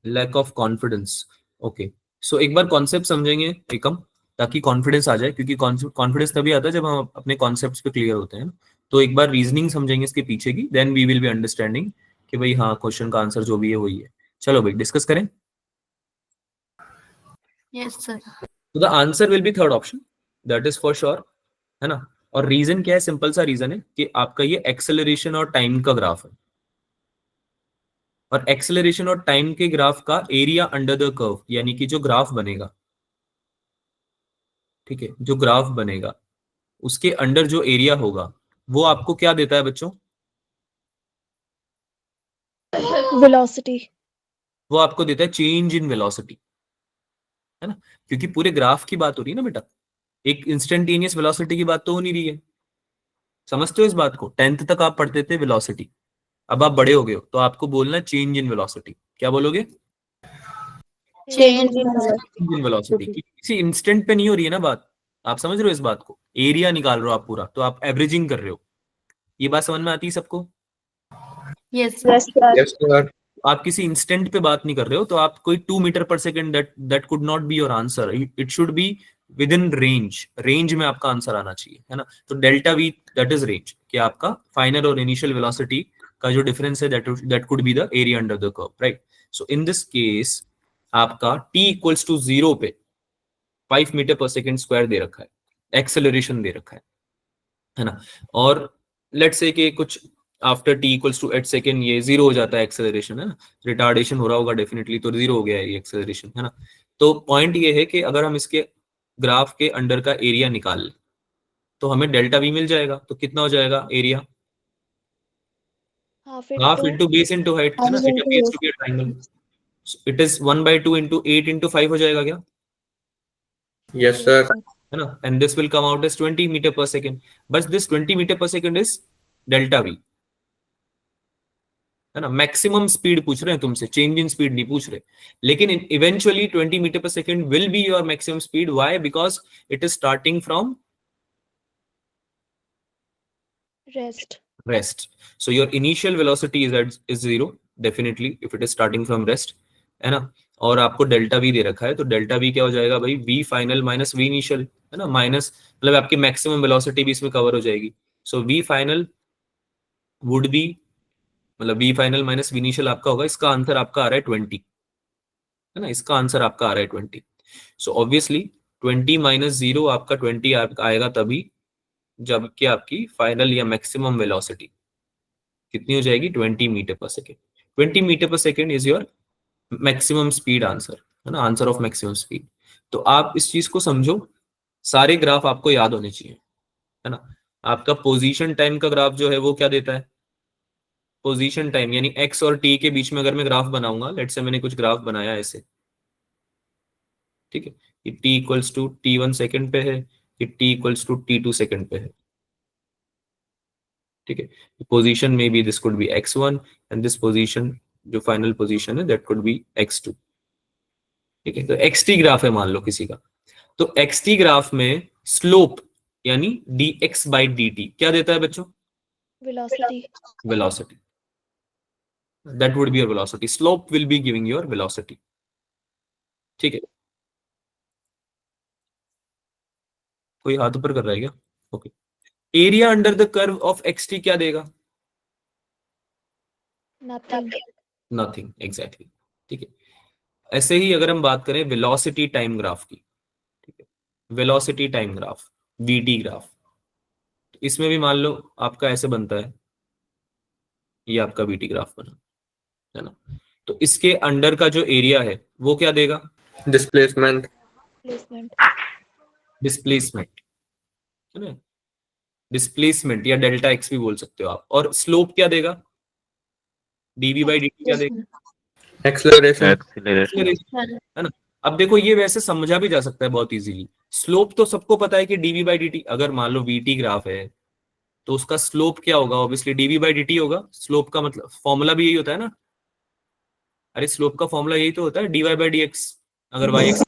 Lack of confidence. Okay, so एक बार concept समझेंगे एकम, ताकि कॉन्फिडेंस आ जाए, क्योंकि कॉन्फिडेंस तभी आता है जब हम अपने कॉन्सेप्ट्स पे क्लियर होते हैं। तो एक बार रीजनिंग समझेंगे इसके पीछे की, then we will be understanding कि भाई हाँ, क्वेश्चन का आंसर जो भी है वही है। चलो भाई डिस्कस करें। Yes sir. तो the answer will be third option, that is for sure, है ना। और रीजन क्या है? सिंपल सा रीजन है कि आपका ये एक्सेलरेशन और टाइम का ग्राफ है, और एक्सेलरेशन और टाइम के ग्राफ का एरिया अंडर द कर्व, यानी कि जो ग्राफ बनेगा, ठीक है, जो ग्राफ बनेगा उसके अंडर जो एरिया होगा वो आपको क्या देता है बच्चों? वेलोसिटी। वो आपको देता है चेंज इन वेलोसिटी, है ना, क्योंकि पूरे ग्राफ की बात हो रही है ना बेटा, एक इंस्टेंटेनियस वेलोसिटी की बात तो हो नहीं रही है। समझते हो इस बात को? 10th तक आप पढ़ते थे वेलोसिटी, अब आप बड़े हो गए हो तो आपको बोलना चेंज इन वेलोसिटी। क्या बोलोगे? Change in velocity. किसी इंस्टेंट पे नहीं हो रही है ना बात, आप समझ रहे हो इस बात को? एरिया निकाल रहे हो आप पूरा, तो आप एवरेजिंग कर रहे हो। ये बात समझ में आती है सबको? Yes yes sir. आप किसी इंस्टेंट पे बात नहीं कर रहे हो, तो आप कोई 2 metre per second, that could not be your answer, it should be with in range, range में आपका आंसर आना चाहिए, है ना। तो delta we that is range, कि आपका फाइनल और इनिशियल वेलोसिटी का जो डिफरेंस है that could be the area under the curve, right. So in this case आपका t इक्वल्स टू 0 पे 5 मीटर पर सेकेंड स्क्वायर दे रखा है, एक्सेलरेशन दे रखा है ना। और लेट्स से कि कुछ after t equals to 8 second ये 0 हो जाता है एक्सेलरेशन, है ना, रिटार्डेशन हो रहा होगा डेफिनेटली, तो 0 हो गया है ये एक्सेलरेशन, है ना। तो पॉइंट ये है कि अगर हम इसके ग्राफ के अंडर का एरिया निकाल लें तो हमें डेल्टा वी मिल जाएगा। तो कितना हो जाएगा area? Half into base into height, है ना, it appears to be a triangle. It is 1/2 into 8 into 5 हो जाएगा क्या? Yes sir. है ना, and this will come out as 20 meter per second. बस this 20 meter per second is delta v, है ना। मैक्सिमम स्पीड पूछ रहे हैं तुमसे, चेंज इन स्पीड नहीं पूछ रहे। लेकिन eventually 20 meter per second will be your maximum speed. Why? Because it is starting from rest. So your initial velocity is 0 definitely if it is starting from rest, है ना। और आपको delta we दे रखा है, तो डेल्टा वी क्या हो जाएगा भाई? V final minus v initial, है ना, माइनस मतलब आपकी मैक्सिमम वेलोसिटी भी इसमें कवर हो जाएगी। So v final would be, मतलब v final minus v initial आपका होगा। इसका आंसर आपका आ रहा है 20, है ना, इसका आंसर आपका आ रहा है 20। सो ऑब्वियसली 20 माइनस 0 आपका 20 आएगा तभी जबकि आपकी फाइनल या मैक्सिमम वेलोसिटी कितनी हो जाएगी? 20 meter per second. 20 meter per second is your maximum speed answer, है ना, आंसर ऑफ मैक्सिमम स्पीड। तो आप इस चीज को समझो, सारे ग्राफ आपको याद होने चाहिए, है ना। आपका पोजीशन टाइम का ग्राफ जो है वो क्या देता है? पोजीशन टाइम यानी एक्स और टी के बीच में अगर मैं ग्राफ बनाऊंगा, लेट्स से मैंने कुछ ग्राफ बनाया ऐसे, ठीक है, ये t equals to t1 second पे है, ये t equals to t2 second पे है, ठीक है। पोजीशन में भी this could be x1 and this position जो फाइनल पोजीशन है दैट कुड बी x2, ठीक है। तो xt ग्राफ है मान लो किसी का, तो xt ग्राफ में स्लोप यानी dx बाई dt क्या देता है बच्चों? Velocity. That would be your velocity, slope will be giving your velocity, ठीक है। कोई हाथ ऊपर कर रहा है क्या? Okay. Area under the curve of xt क्या देगा? नथिंग एग्जैक्टली, ठीक है। ऐसे ही अगर हम बात करें वेलोसिटी टाइम ग्राफ की, ठीक है, velocity time graph vt graph, इसमें भी मान लो आपका ऐसे बनता है, ये आपका vt ग्राफ बना, है ना। तो इसके अंडर का जो एरिया है वो क्या देगा? डिस्प्लेसमेंट। डिस्प्लेसमेंट, है ना, डिस्प्लेसमेंट या डेल्टा एक्स भी बोल सकते हो आप। और स्लोप क्या देगा? dv बाई dt क्या देगा? एक्सेलरेशन। है ना। अब देखो ये वैसे समझा भी जा सकता है बहुत इजीली। स्लोप तो सबको पता है कि dv बाई dt, अगर मान लो vt ग्राफ है तो उसका स्लोप क्या होगा? ऑब्वियसली dv बाई dt होगा। स्लोप का मतलब फॉर्मूला भी यही होता है ना, अरे स्लोप का फॉर्मूला यही तो होता है, dy बाई dx, अगर y एक्स।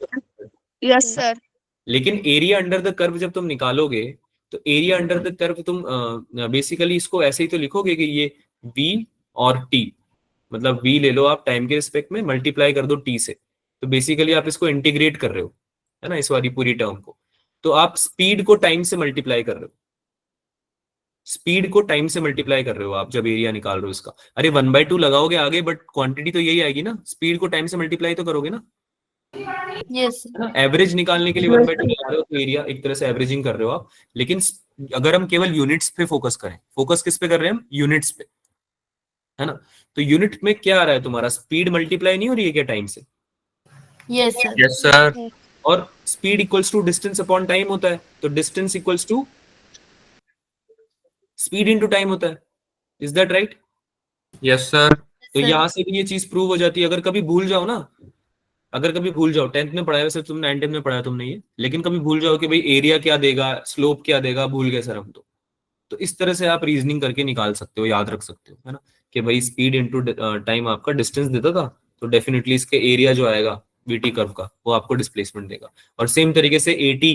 Yes sir. लेकिन एरिया अंडर द कर्व जब तुम निकालोगे तो एरिया अंडर द कर्व तुम बेसिकली इसको ऐसे ही तो लिखोगे कि ये v और t, मतलब v ले लो आप टाइम के रिस्पेक्ट में, मल्टीप्लाई कर दो t से, तो बेसिकली आप इसको इंटीग्रेट कर रहे हो, है ना, इस वाली पूरी टर्म को। तो आप स्पीड को टाइम से मल्टीप्लाई कर रहे हो, स्पीड को टाइम से मल्टीप्लाई कर रहे हो आप जब एरिया निकाल रहे हो इसका। अरे 1/2 लगाओगे आगे, बट क्वांटिटी तो यही आएगी ना, स्पीड को टाइम से मल्टीप्लाई तो करोगे ना, Yes, sir. है ना। एवरेज निकालने के लिए 1/2 लगा रहे हो तो एरिया एक तरह से एवरेजिंग कर रहे हो आप। लेकिन अगर हम केवल यूनिट्स पे फोकस करें, फोकस किस पे कर रहे हैं हम, यूनिट्स पे, है ना। तो यूनिट में क्या आ रहा है तुम्हारा, स्पीड मल्टीप्लाई नहीं हो रही है क्या टाइम से, Yes, sir. Yes, sir. और speed equals to distance upon time होता है, तो distance equals to speed into time होता है। Is that right? Yes, sir. तो Sir. यहां से भी ये चीज प्रूव हो जाती है। अगर कभी भूल जाओ ना, अगर कभी भूल जाओ, 10th में पढ़ाया, वैसे तुमने 9th में पढ़ाया तुमने ये, लेकिन कभी भूल जाओ कि भाई एरिया क्या देगा, स्लोप क्या देगा, भूल गए सर हम तो इस तरह से आप रीजनिंग करके निकाल सकते हो, याद रख सकते हो, है ना, कि भाई स्पीड इनटू टाइम आपका डिस्टेंस देता था, तो डेफिनेटली इसके एरिया जो आएगा बीटी कर्व का वो आपको डिस्प्लेसमेंट देगा। और सेम तरीके से एटी,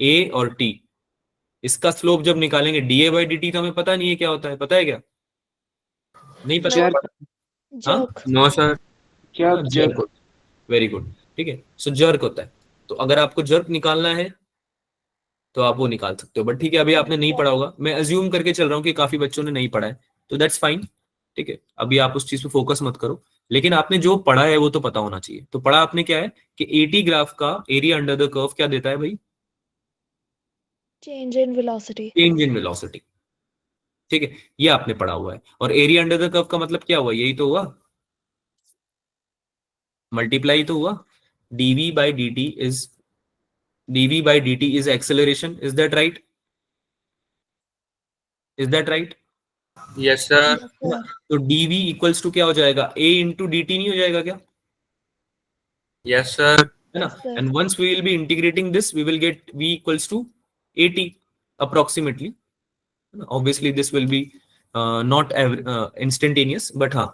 ए और टी, इसका स्लोप जब निकालेंगे डीए बाई डी टी, तो हमें पता नहीं है क्या होता है, पता है क्या, नहीं पता? हाँ, Jerk. No, sir. Jerk, very good, ठीक है। सो जर्क होता है, तो अगर आपको जर्क निकालना है तो आप वो निकाल सकते हो। बट ठीक है, अभी आपने नहीं पढ़ा होगा, मैं अज्यूम करके चल रहा हूँ कि काफी बच्चों ने नहीं पढ़ा है, तो दैट्स फाइन, ठीक है। अभी आप उस चीज पे फोकस मत करो, लेकिन आपने जो पढ़ा है वो तो पता होना चाहिए। तो पढ़ा आपने क्या है कि एटी ग्राफ का एरिया अंडर द कर्व क्या देता है भाई, Change in velocity. Change in velocity, ठीक है, ये आपने पढ़ा हुआ है। और एरिया अंडर द कर्व का मतलब क्या हुआ, यही तो हुआ, मल्टीप्लाई तो हुआ, dv by dt is dv by dt is acceleration, is that right? Is that right? Yes, sir. Yes, sir. तो dv इक्वल्स टू क्या हो जाएगा, a इंटू dt नहीं हो जाएगा क्या, Yes, sir. है ना। Yes, sir. And once we will be integrating this, we will get v equals to 80 approximately. Obviously this will be not instantaneous, but हाँ,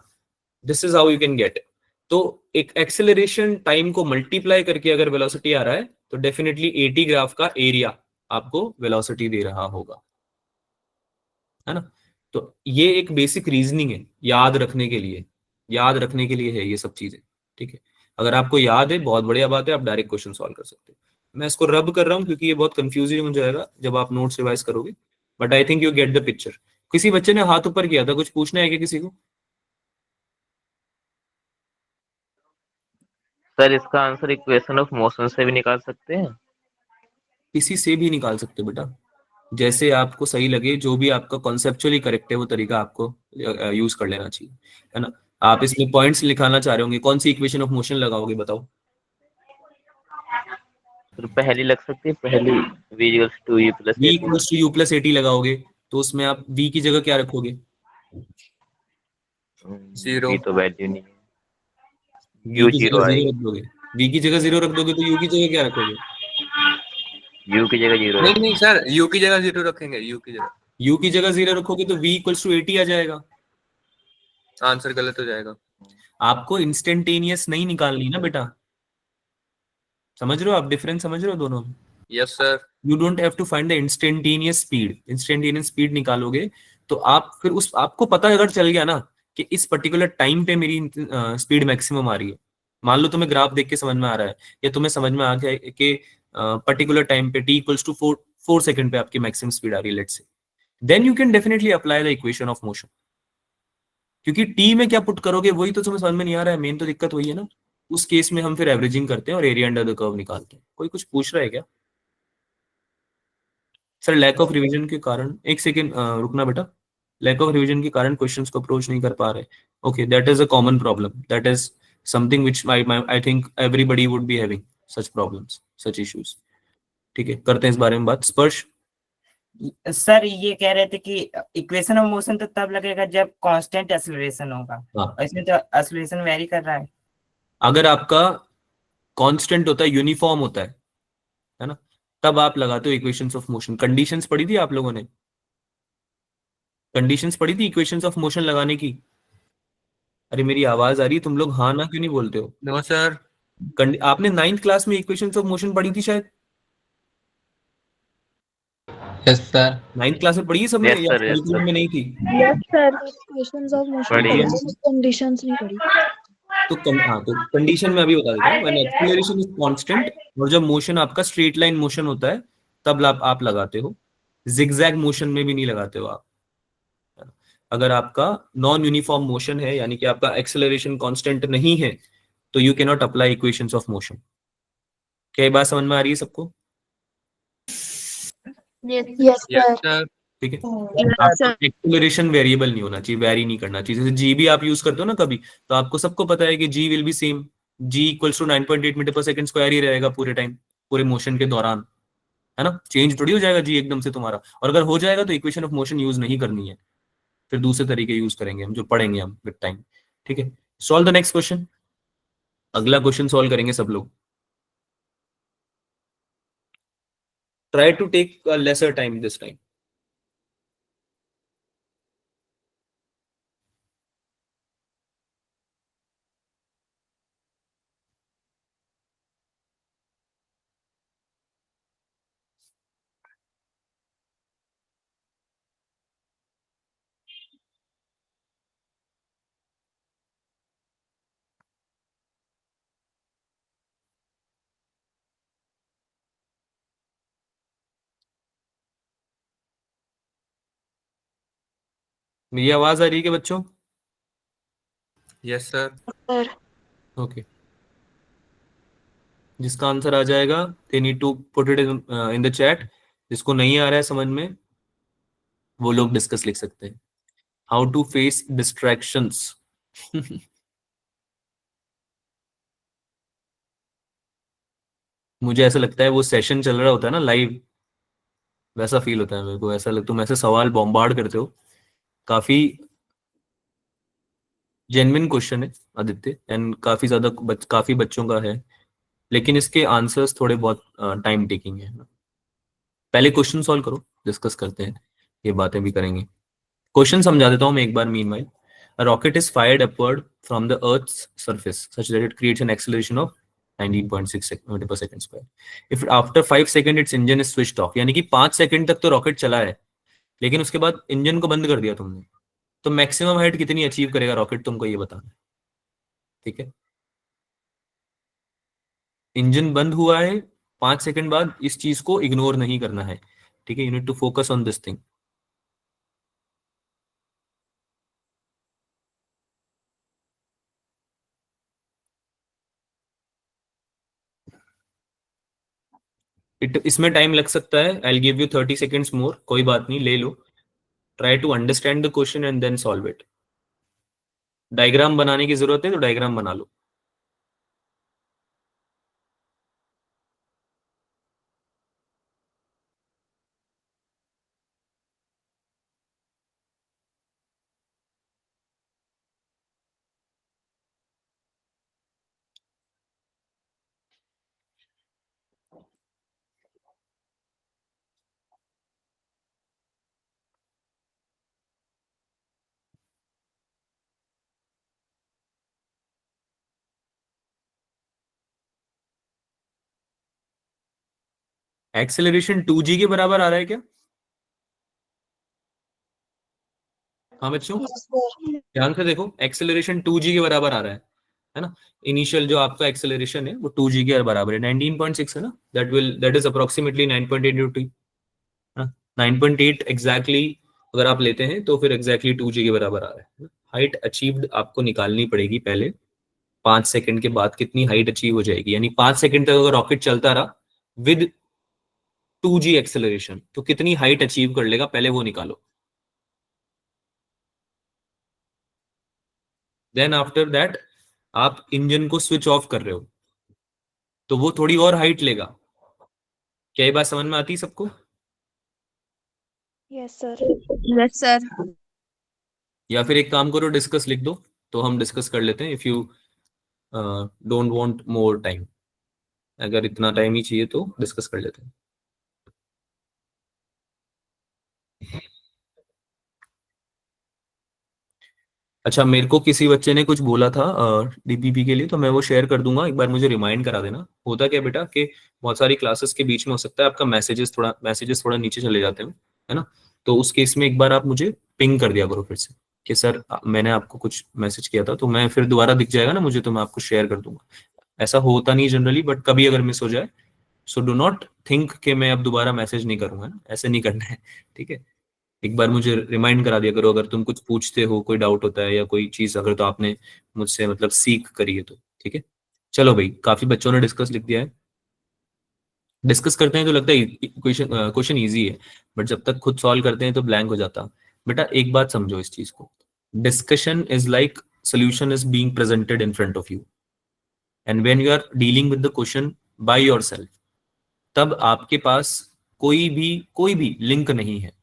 this is how you can get it. तो एक acceleration time को multiply करके अगर velocity आ रहा है, तो definitely 80 graph का एरिया आपको वेलोसिटी दे रहा होगा, है ना। तो ये एक बेसिक रीजनिंग है, याद रखने के लिए, याद रखने के लिए है ये सब चीजें, ठीक है। अगर आपको याद है बहुत बढ़िया बात है, आप डायरेक्ट क्वेश्चन सॉल्व कर सकते हो। मैं इसको रब कर रहा हूँ क्योंकि ये बहुत कंफ्यूजिंग हो जाएगा जब आप नोट्स रिवाइज करोगे, but I think you get the picture. किसी बच्चे ने हाथ ऊपर किया था, कुछ पूछना है क्या किसी को? सर इसका आंसर इक्वेशन ऑफ मोशन से भी निकाल सकते हैं? किसी से भी निकाल सकते हो बेटा, जैसे आपको सही लगे, जो भी आपका कॉन्सेप्चुअली करेक्ट है वो तरीका आपको यूज कर लेना चाहिए, है ना। आप इसमें पॉइंट्स लिखाना चाह रहे होंगे, कौन सी इक्वेशन ऑफ मोशन लगाओगे बताओ? सर पहली लग सकती है, पहली v equals to u plus v equals to u plus 80 लगाओगे, तो उसमें आप v की जगह क्या रखोगे? Zero. v तो वैल्यू नहीं है, v u की जीरो जगह आएगी, जीरो रख दोगे, v की जगह जीरो रख दोगे, तो u की जगह क्या रखोगे? u की जगह जीरो नहीं नहीं सर, U की जगह 0 रखेंगे, U की जगह। u की जगह जीरो रखोगे तो v इक्वल्स टू 80 आ जाएगा। आंसर गलत हो जाएगा। आपको इंस्टेंटेनियस नहीं निकालनी ना बेटा, समझ रहे हो आप, डिफरेंस समझ रहे हो दोनों में? Yes, sir. You don't have to find the instantaneous speed. Instantaneous speed निकालोगे तो आप फिर उस, आपको पता अगर चल गया ना कि इस पर्टिकुलर टाइम पे मेरी स्पीड मैक्सिमम आ रही है, मान लो तुम्हें ग्राफ देख के समझ में आ रहा है, या तुम्हें समझ में आ गया है कि पर्टिकुलर टाइम पे t इक्वल्स टू 4 सेकंड पे आपकी मैक्सिमम स्पीड आ रही है, let's say, then you can definitely apply the equation of motion. क्योंकि t में क्या पुट करोगे वही तो तुम्हें समझ में नहीं आ रहा है, मेन तो दिक्कत वही है ना। उस केस में हम फिर एवरेजिंग करते हैं और एरिया अंडर द कर्व निकालते हैं। कोई कुछ पूछ रहा है क्या सर? लैक ऑफ रिवीजन के कारण, एक सेकेंड रुकना बेटा, लैक ऑफ रिवीजन के कारण क्वेश्चंस को अप्रोच नहीं कर पा रहे। Okay, that is a common problem, that is something which I think everybody would be having such problems, such issues, ठीक है। करते हैं इस बारे में बात। स्पर्श, सर ये कह रहे थे कि इक्वेशन ऑफ मोशन तो तब लगेगा जब कांस्टेंट एक्सेलरेशन होगा, हाँ, और इसमें तो एक्सेलरेशन वेरी कर रहा है। अगर आपका कांस्टेंट होता है, यूनिफॉर्म होता है ना, तब आप लगाते हो इक्वेशंस ऑफ मोशन। कंडीशंस पढ़ी थी आप लोगों ने, कंडीशंस पढ़ी थी इक्वेशंस ऑफ मोशन लगाने की? अरे मेरी आवाज आ रही है, तुम लोग हाँ ना क्यों नहीं बोलते हो? No, sir. आपने 9th क्लास में इक्वेशंस ऑफ मोशन पढ़ी थी शायद, यस सर। 9th क्लास में पढ़ी है सबने Yes, या sir. Yes, sir. curriculum में नहीं थी? Yes, sir. Equations of motion पढ़ी पढ़ी है। है, conditions नहीं पढ़ी। तो कंडीशन में अभी बता देता हूँ, व्हेन एक्सीलरेशन इज कांस्टेंट और जब मोशन आपका स्ट्रेट लाइन मोशन होता है तब आप लगाते हो, जिगजैग मोशन में भी नहीं लगाते हो आप। अगर आपका नॉन यूनिफॉर्म मोशन है यानी कि आपका एक्सेलरेशन कांस्टेंट नहीं है तो you can not apply equations of motion. क्या ये बात समझ में आ रही है सबको? Yes. Yes, yes sir. Sir. ठीक है। Yes, आपका sir. एक्सेलरेशन वेरिएबल नहीं होना चाहिए, वेरी नहीं करना चाहिए। जैसे जी भी आप यूज करते हो ना कभी, तो आपको सबको पता है कि g will be same, g equals to 9.8 metre per second square ही रहेगा पूरे टाइम, पूरे मोशन के दौरान, है ना। चेंज थोड़ी हो जाएगा जी एकदम से तुम्हारा, और अगर हो जाएगा तो इक्वेशन ऑफ मोशन यूज नहीं करनी है, फिर दूसरे तरीके यूज करेंगे हम जो पढ़ेंगे हम विद टाइम। ठीक है, सॉल्व द नेक्स्ट क्वेश्चन। अगला क्वेश्चन सॉल्व करेंगे सब लोग। Try to take a lesser time this time. मेरी आवाज आ रही है कि बच्चों? Yes sir. Sir. ओके, जिसका आंसर आ जाएगा they need to put it in the chat. जिसको नहीं आ रहा है समझ में वो लोग डिस्कस लिख सकते हैं। How to face distractions. मुझे ऐसा लगता है वो सेशन चल रहा होता है ना लाइव, वैसा फील होता है मेरे को। ऐसा लगता तुम ऐसे सवाल बॉम्बार्ड करते हो। काफी जेन्युइन क्वेश्चन है आदित्य, एंड काफी ज्यादा काफी बच्चों का है, लेकिन इसके आंसर्स थोड़े बहुत टाइम टेकिंग है। पहले क्वेश्चन सॉल्व करो, डिस्कस करते हैं, ये बातें भी करेंगे। क्वेश्चन समझा देता हूं मैं एक बार meanwhile. A rocket is fired upward from the Earth's surface such that it creates an acceleration of 19.6 meter per second square. If after 5 seconds its engine is switched off, यानी कि 5 सेकंड तक तो rocket चला है लेकिन उसके बाद engine को बंद कर दिया तुमने, तो मैक्सिमम हाइट कितनी अचीव करेगा रॉकेट, तुमको ये बताना है। ठीक है, इंजन बंद हुआ है, 5 सेकंड बाद इस चीज को इग्नोर नहीं करना है। ठीक है, you need to focus on this thing. इसमें टाइम लग सकता है, I give you 30 seconds more, कोई बात नहीं, ले लो। Try to understand the question and then solve it. Diagram बनाने की जरूरत है तो डायग्राम बना लो। एक्सेलरेशन 2g के बराबर आ रहा है क्या? हाँ बच्चों, Yes, sir. ध्यान से देखो, एक्सेलरेशन 2g के बराबर आ रहा है ना। इनिशियल जो आपका एक्सेलरेशन है वो 2g के बराबर है, 19.6 है ना। दैट इज अप्रोक्सीमेटली 9.8 न्यूटन, है ना। 9.8 एग्जैक्टली अगर आप लेते हैं तो फिर एग्जैक्टली 2g के बराबर आ रहा है। हाइट अचीव्ड आपको निकालनी पड़ेगी पहले, 5 सेकंड के बाद कितनी हाइट अचीव हो जाएगी, यानी 5 सेकंड तक अगर रॉकेट चलता रहा विद 2g एक्सेलरेशन तो कितनी हाइट अचीव कर लेगा, पहले वो निकालो। देन आफ्टर दैट आप इंजन को स्विच ऑफ कर रहे हो तो वो थोड़ी और हाइट लेगा। क्या ये बात समझ में आती है सबको? Yes, sir. Yes, sir. या फिर एक काम करो, डिस्कस लिख दो तो हम डिस्कस कर लेते हैं, if you don't want more time. अगर इतना टाइम ही चाहिए तो डिस्कस कर लेते हैं। अच्छा, मेरे को किसी बच्चे ने कुछ बोला था डीपीपी के लिए, तो मैं वो शेयर कर दूंगा, एक बार मुझे रिमाइंड करा देना। होता क्या बेटा कि बहुत सारी क्लासेस के बीच में हो सकता है आपका मैसेजेस थोड़ा नीचे चले जाते हैं, है ना। तो उस केस में एक बार आप मुझे पिंग कर दिया करो फिर से कि सर मैंने आपको कुछ मैसेज किया था, तो मैं फिर दोबारा दिख जाएगा ना मुझे, तो मैं आपको शेयर कर दूंगा। ऐसा होता नहीं जनरली, बट कभी अगर मिस हो जाए, सो डू नॉट थिंक कि मैं अब दोबारा मैसेज नहीं करूंगा, ना ऐसे नहीं करना है, ठीक है। एक बार मुझे रिमाइंड करा दिया करो अगर तुम कुछ पूछते हो, कोई डाउट होता है या कोई चीज अगर तो आपने मुझसे मतलब सीख करी है तो, ठीक है। चलो भाई, काफी बच्चों ने डिस्कस लिख दिया है। डिस्कस करते हैं तो लगता है क्वेश्चन क्वेश्चन इजी है, बट जब तक खुद सॉल्व करते हैं तो ब्लैंक हो जाता। बेटा एक बात समझो इस चीज को, discussion is like solution is being presented in front of you, and when you are dealing with the question by yourself, तब आपके पास कोई भी लिंक नहीं है।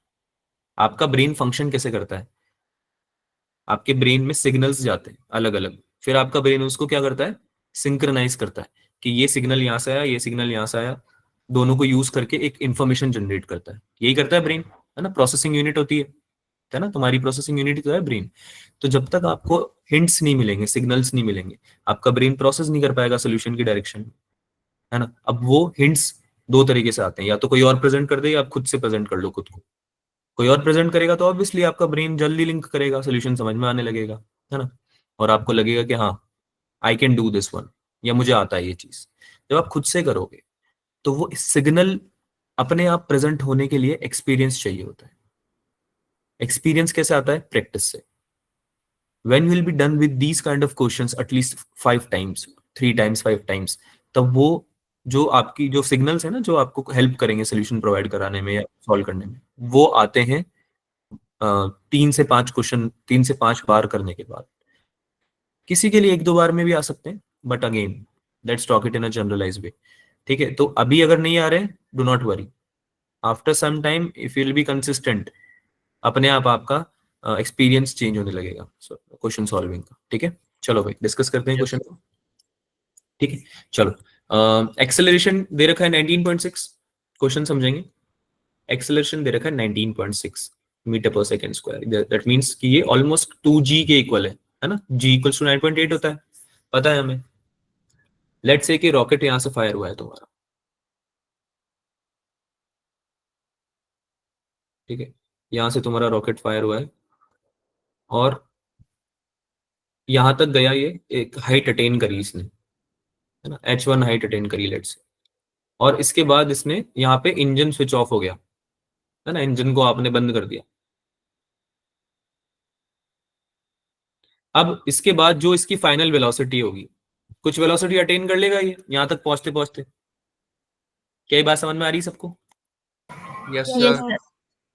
आपका ब्रेन फंक्शन कैसे करता है, आपके ब्रेन में सिग्नल्स जाते हैं अलग अलग, फिर आपका ब्रेन उसको क्या करता है, सिंक्रनाइज करता है कि ये सिग्नल यहाँ से आया, ये सिग्नल यहाँ से आया, दोनों को यूज करके एक इंफॉर्मेशन जनरेट करता है। यही करता है ब्रेन, है ना। प्रोसेसिंग यूनिट होती है ना, तुम्हारी प्रोसेसिंग यूनिट तो है ब्रेन। तो जब तक आपको हिंट्स नहीं मिलेंगे, सिग्नल्स नहीं मिलेंगे, आपका ब्रेन प्रोसेस नहीं कर पाएगा सोल्यूशन की डायरेक्शन में, है ना। अब वो हिंट्स दो तरीके से आते हैं, या तो कोई और प्रेजेंट कर दे या आप खुद से प्रेजेंट कर लो खुद को। कोई और प्रेजेंट करेगा तो ऑब्वियसली आपका ब्रेन जल्दी लिंक करेगा, सोल्यूशन समझ में आने लगेगा, है ना। और आपको लगेगा कि हाँ I can do this one, या मुझे आता है ये चीज। जब आप खुद से करोगे तो वो सिग्नल अपने आप प्रेजेंट होने के लिए एक्सपीरियंस चाहिए होता है। एक्सपीरियंस कैसे आता है, प्रैक्टिस से। when you will be done with these kind of questions at least 5 times, 3 times, 5 times, तब वो जो आपकी जो सिग्नल्स है ना, जो आपको हेल्प करेंगे सोल्यूशन प्रोवाइड कराने में या सॉल्व करने में, वो आते हैं 3 से 5 बार करने के बाद। किसी के लिए 1-2 बार में भी आ सकते हैं, but again let's talk it in a generalise way, ठीक है। तो अभी अगर नहीं आ रहे, do not worry, after some time if you will be consistent, अपने आप आपका एक्सपीरियंस चेंज होने लगेगा क्वेश्चन सॉल्विंग का, ठीक है। चलो भाई डिस्कस करते हैं क्वेश्चन को, ठीक है। चलो एक्सेलरेशन दे रखा है 19.6, क्वेश्चन समझेंगे। एक्सेलरेशन दे रखा है 19.6 metre per second square, that means कि ये ऑलमोस्ट 2g के इक्वल है ना। g इक्वल्स टू 9.8 होता है, पता है हमें। लेट्स से कि रॉकेट यहां से फायर हुआ है तुम्हारा, ठीक है। यहां से तुम्हारा रॉकेट फायर हुआ है और यहां तक गया, ये एक हाइट अटेन करी इसने, है ना, h1 हाइट अटेन करी लेट्स से। और इसके बाद इसने यहाँ पे इंजन स्विच ऑफ हो गया, है ना, इंजन को आपने बंद कर दिया। अब इसके बाद जो इसकी फाइनल वेलोसिटी होगी, कुछ वेलोसिटी अटेन कर लेगा ये यहाँ तक पहुंचते पहुंचते। क्या ये बात समझ में आ रही है सबको? Yes Yes, sir. sir.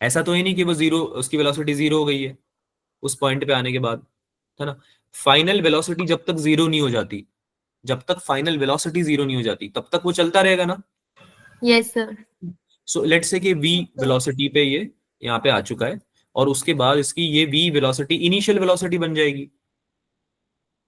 ऐसा तो ही नहीं कि वो जीरो, उसकी वेलोसिटी जीरो हो गई है उस पॉइंट पे आने के बाद, है ना। फाइनल वेलोसिटी जब तक जीरो नहीं हो जाती, जब तक फाइनल वेलोसिटी जीरो नहीं हो जाती, तब तक वो चलता रहेगा ना। Yes, sir. So let's say कि v वेलोसिटी पे ये यहाँ पे आ चुका है, और उसके बाद इसकी ये v वेलोसिटी इनिशियल वेलोसिटी बन जाएगी,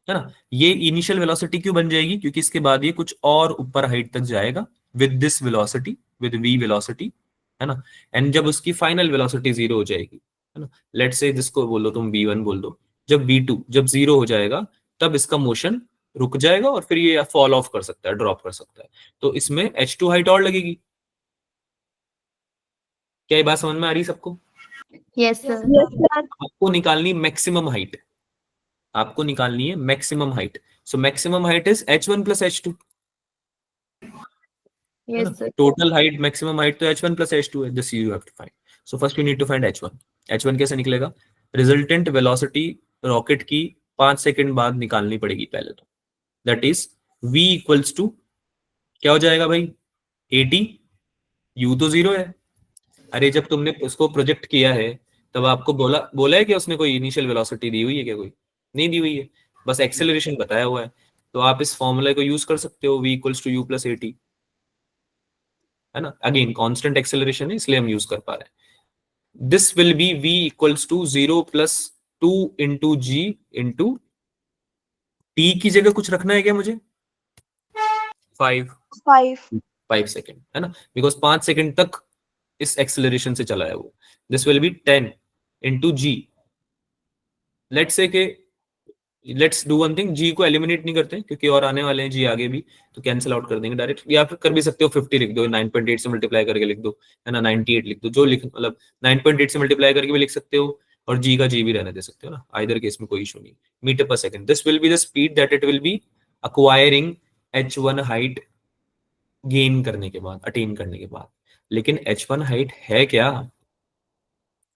है ना। ये इनिशियल वेलोसिटी क्यों बन जाएगी, क्योंकि इसके बाद ये कुछ और ऊपर हाइट तक जाएगा with this velocity, with v velocity, है ना। एंड जब उसकी फाइनल वेलोसिटी जीरो हो जाएगी, है ना, लेट्स से जिसको बोलो तुम v1 बोल दो, जब v2 जब जीरो हो जाएगा, तब इसका मोशन रुक जाएगा और फिर ये फॉल ऑफ कर सकता है, ड्रॉप कर सकता है। तो इसमें h2 हाइट और लगेगी। क्या ये बात समझ में आ रही है सबको? Yes, sir. Yes, sir. आपको निकालनी मैक्सिमम हाइट, आपको निकालनी है maximum height. So maximum height is h1 plus h2, Yes, sir. Total height, maximum height तो h1 प्लस h2 है, this you have to find. So first you need to find h1। h1 कैसे निकलेगा, resultant velocity rocket की 5 second बाद निकालनी पड़ेगी पहले तो, that is v equals to क्या हो जाएगा भाई, 80, u तो जीरो है। अरे जब तुमने उसको प्रोजेक्ट किया है तब आपको बोला है कि उसने कोई इनिशियल वेलोसिटी दी हुई है क्या? कोई नहीं दी हुई है, बस एक्सेलरेशन बताया हुआ है। तो आप इस फॉर्मूले को यूज कर सकते हो, v equals to u plus 80, है ना। अगेन कांस्टेंट एक्सेलरेशन है इसलिए हम यूज कर पा रहे हैं। This will be v equals to 0 plus 2 into g into t की जगह कुछ रखना है क्या मुझे? 5 5. 5 सेकेंड, है ना, बिकॉज 5 सेकेंड तक इस एक्सेलरेशन से चला है वो। This will be 10 into G. Let's say के let's do one thing, G को एलिमिनेट नहीं करते क्योंकि और आने वाले हैं जी आगे भी, तो कैंसिल आउट कर देंगे डायरेक्ट, या फिर कर भी सकते हो 50 लिख दो, 9.8 से मल्टीप्लाई करके लिख दो, है ना, 98 लिख दो, जो लिख मतलब 9.8 से मल्टीप्लाई करके भी लिख सकते हो, और जी का जी भी रहने दे सकते हो ना, आइदर केस में कोई इशू नहीं। Metre per second, this will be the speed that it will be acquiring h1 height gain करने के बाद, अटेन करने के बाद। लेकिन h1 हाइट है क्या,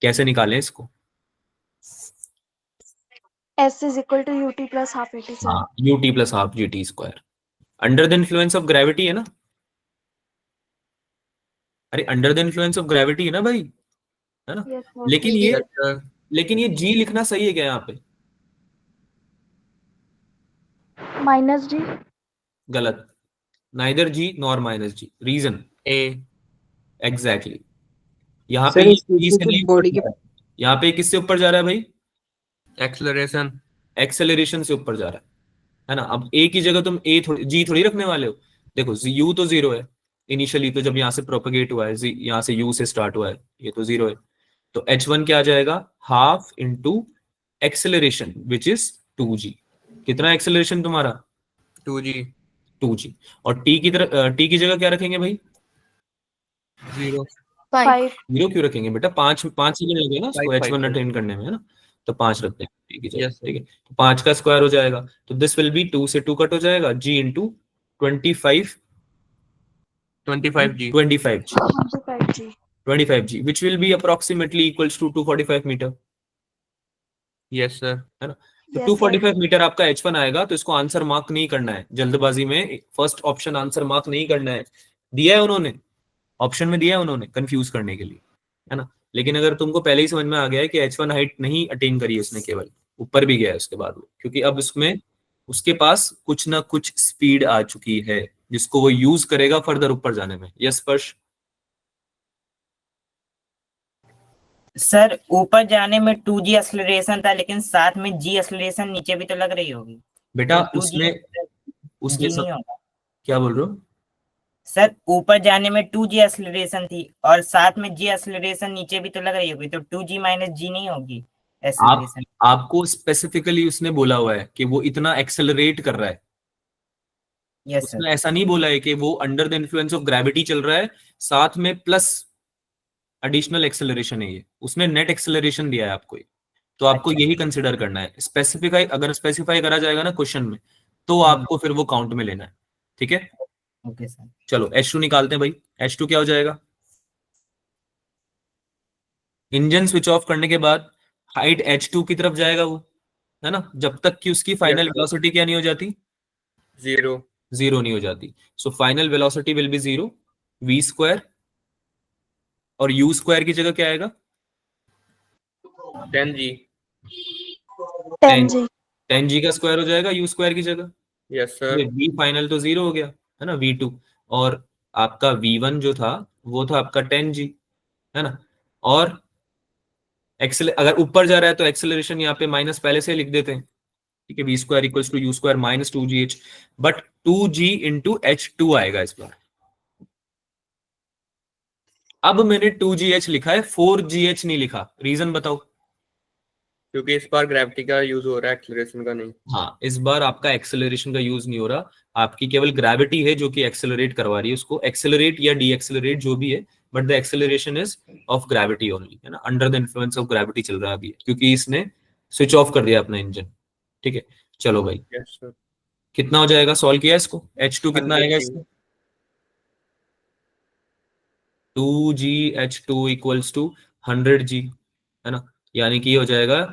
कैसे निकालें इसको? S is equal to UT plus half AT, sir. हाँ, ut plus half gt square, under the influence of gravity है ना, अरे under the influence of gravity है ना भाई, है ना। Yes, sir. लेकिन ये Yes, sir. लेकिन ये जी लिखना सही है क्या यहाँ पे? Minus G. गलत, neither g nor minus g, reason A. Exactly, यहाँ पे सर ये इस G से तो नहीं बॉडी ऊपर के जा रहा है। यहाँ पे किससे ऊपर जा रहा है भाई? Acceleration. एक्सेलरेशन से ऊपर जा रहा है ना। अब ए की जगह तुम ए थोड़ी जी थोड़ी रखने वाले हो, देखो यू तो जीरो है इनिशियली, तो जब यहाँ से प्रोपेगेट हुआ है, यहाँ से यू से स्टार्ट हुआ है, ये तो जीरो है, तो h1 क्या आ जाएगा, half into acceleration which is 2g। कितना एक्सेलरेशन तुम्हारा? 2G. 2g। और t की तरह t की जगह क्या रखेंगे भाई? 0. 5. जीरो क्यों रखेंगे बेटा, 5 सेकंड लगे ना उसको Five, h1 five. अटेन करने में, है ना, तो 5 रखते हैं t की जगह, Yes, sir. ठीक है, तो 5 का स्क्वायर हो जाएगा, तो दिस विल बी 2 से 2 कट हो जाएगा, g into 25 25G. 25g 25G. 25g which will be approximately equals to 245 meter, Yes, sir. है ना। तो Yes, 245 मीटर आपका h1 आएगा, तो इसको आंसर मार्क नहीं करना है जल्दबाजी में, फर्स्ट ऑप्शन आंसर मार्क नहीं करना है, दिया है उन्होंने, ऑप्शन में दिया है उन्होंने कंफ्यूज करने के लिए, है ना। लेकिन अगर तुमको पहले ही समझ में आ गया है कि h1 हाइट नहीं अटेन करी है उसने, केवल ऊपर भी गया है उसके बाद वो, क्योंकि अब उसमें उसके पास कुछ ना कुछ स्पीड आ चुकी है जिसको वो यूज करेगा फर्दर ऊपर जाने में। यस स्पर्श? सर ऊपर जाने में 2g एक्सेलरेशन था, लेकिन साथ में g एक्सेलरेशन नीचे भी तो लग रही होगी, बेटा तो 2g उसने g सब नहीं होगा। क्या बोल रहे हो? सर ऊपर जाने में 2g एक्सेलरेशन थी और साथ में g एक्सेलरेशन नीचे भी तो लग रही होगी, तो 2g माइनस g नहीं होगी एक्सेलरेशन। आपको स्पेसिफिकली उसने बोला हुआ है कि वो इतना एक्सेलरेट कर रहा है, यस उसने सर। ऐसा नहीं बोला है कि वो under the influence of gravity चल रहा है, साथ में प्लस एडिशनल एक्सेलरेशन है, ये उसने नेट एक्सेलरेशन दिया है आपको, तो आपको अच्छा। यही कंसिडर करना है। स्पेसिफिकाई अगर स्पेसिफाई करा जाएगा ना क्वेश्चन में, तो आपको फिर वो काउंट में लेना है, ठीक है। Okay sir. चलो H2 निकालते हैं भाई, H2 क्या हो जाएगा? इंजन स्विच ऑफ करने के बाद हाइट H2 की तरफ जाएगा वो, है ना, जब तक कि उसकी फाइनल Yes, sir. वेलोसिटी क्या नहीं हो जाती, 0. जीरो नहीं हो जाती। So final velocity will be 0 v square, और u स्क्वायर की जगह क्या आएगा? 10G. 10G. 10g का स्क्वायर हो जाएगा u स्क्वायर की जगह, Yes, sir. v फाइनल तो 0 हो गया, है ना, v2, और आपका v1 जो था वो था आपका 10g, है ना। और अगर ऊपर जा रहा है तो एक्सेलरेशन यहाँ पे माइनस पहले से लिख देते हैं, ठीक है, v square equals to u square minus 2gh, but 2g into h2 आएगा इस बार। अब मैंने 2gh लिखा है, 4gh नहीं लिखा, रीजन बताओ? क्योंकि इस बार ग्रेविटी का यूज हो रहा है, एक्सेलरेशन का नहीं। हाँ, इस बार आपका एक्सेलरेशन का यूज नहीं हो रहा, आपकी केवल ग्रेविटी है जो कि एक्सेलरेट करवा रही है उसको, एक्सेलरेट या डी एक्सेलरेट जो भी है, but the acceleration is of gravity only, है ना, under the influence of gravity चल रहा है अभी, क्योंकि इसने स्विच ऑफ कर दिया अपना इंजन, ठीक है। चलो भाई, Yes, sir. कितना हो जाएगा, सॉल्व किया इसको, H2 कितना 100 आएगा G. इसको? 2gh2 इक्वल्स टू 100g, है ना, यानी कि हो जाएगा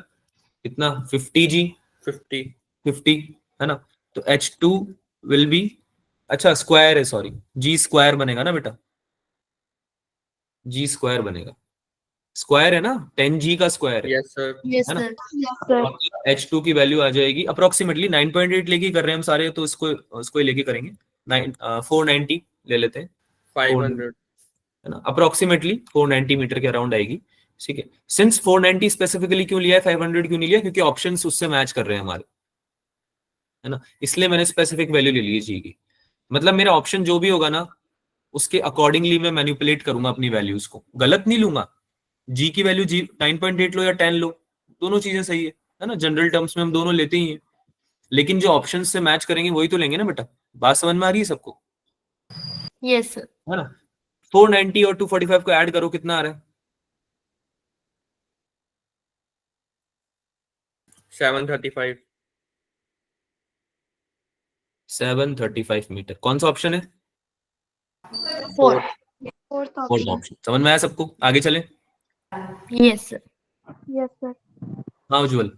कितना, 50g, 50. 50, है ना। तो H2 विल बी, अच्छा स्क्वायर है, सॉरी, जी स्क्वायर बनेगा ना बेटा, जी स्क्वायर बनेगा, स्क्वायर है ना, 10g का स्क्वायर है, Yes, sir. Yes, है ना। sir. Sir. H2 की वैल्यू आ जाएगी अप्रोक्सीमेटली 9.8 लेके कर रहे हैं हम सारे, तो इसको ही लेके करेंगे, 490 ले लेते हैं, 500. है ना, अप्रोक्सीमेटली 490 मीटर के अराउंड आएगी, ठीक है। सिंस 490 स्पेसिफिकली क्यों लिया है, 500 क्यों नहीं लिया, क्योंकि ऑप्शंस उससे मैच कर रहे हैं हमारे, है ना, इसलिए मैंने स्पेसिफिक वैल्यू ले ली है जी की। मतलब मेरा ऑप्शन जो भी होगा ना, उसके अकॉर्डिंगली मैं मैनिपुलेट करूंगा अपनी वैल्यूज को, गलत नहीं लूंगा। जी की वैल्यू जी 9.8 लो या 10 लो, दोनों चीजें सही है ना, जनरल टर्म्स में हम दोनों लेते ही हैं, लेकिन जो ऑप्शन से मैच करेंगे वही तो लेंगे ना बेटा। बात समझ में आ रही है सबको, Yes, sir. है ना। 490 और 245 को ऐड करो, कितना आ रहा है? 735। 735 मीटर। कौन सा ऑप्शन है? 4. Fourth fourth option. ऑप्शन। समझ में आया सबको? आगे चले। Yes, sir. Yes sir. हाँ उज्जवल।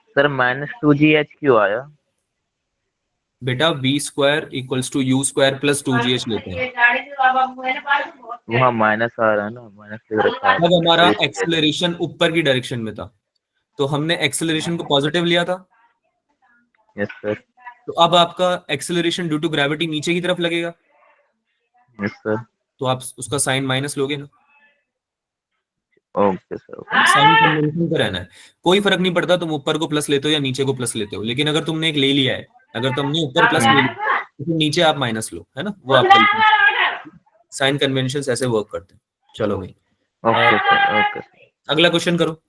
सर -2GH क्यों आया? बेटा v square equals to u square plus 2gh लेते हैं। वहाँ माइनस आ रहा है ना, माइनस लिख रखा है। अब हमारा तो इसलिए। एक्सेलरेशन ऊपर की डायरेक्शन में था, तो हमने एक्सेलरेशन को पॉजिटिव लिया था। Yes sir. तो अब आपका एक्सेलरेशन ड्यू टू ग्रेविटी नीचे की तरफ लगेगा, यस सर। तो आप उसका साइन माइनस लोगे ना। Okay sir. साइन कन्वेंशन पे रहना है, कोई फर्क नहीं पड़ता तुम ऊपर को प्लस लेते हो या नीचे को प्लस लेते हो। लेकिन अगर तुमने एक ले लिया है, अगर तुमने ऊपर प्लस ले लिया तो फिर नीचे आप माइनस लो, है ना। वो आपका साइन कन्वेंशन ऐसे वर्क करते हैं। चलो भाई, ओके सर। Okay sir. अगला क्वेश्चन करो।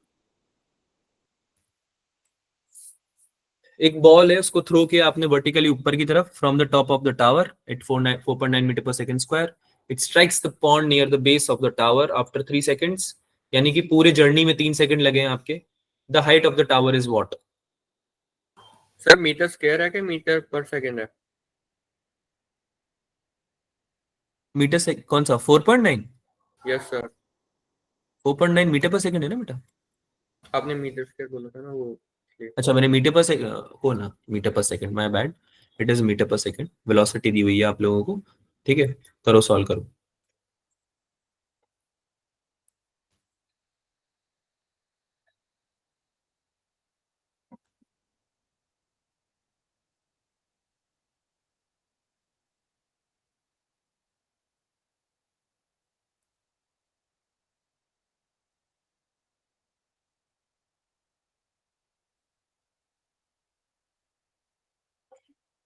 एक बॉल है, उसको थ्रो किया आपने वर्टिकली ऊपर की तरफ from the top of the tower at 4.9 metre per second square. It strikes the pond near the base of the tower after 3 seconds, यानी कि पूरे जर्नी में 3 सेकंड लगे हैं आपके। The height of the tower is what? Sir meter square है कि metre per second है? मीटर से कौन सा 4.9? Yes sir. 4.9 metre per second है ना बेटा। आपने मीटर स्क्वायर बोला था ना वो। अच्छा मैंने मीटर पर सेकंड को ना, meter per second, my bad. It is meter per second. Velocity दी हुई है आप लोगों को, ठीक है। करो, सॉल्व करो।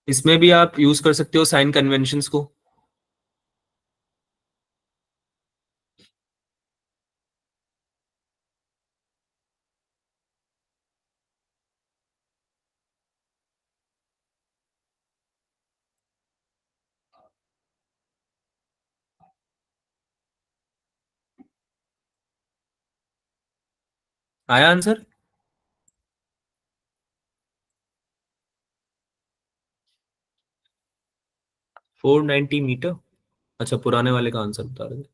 इसमें भी आप यूज कर सकते हो साइन कन्वेंशंस को। आया आंसर? Four 490 metre. अच्छा पुराने वाले का आंसर बता रहे थे।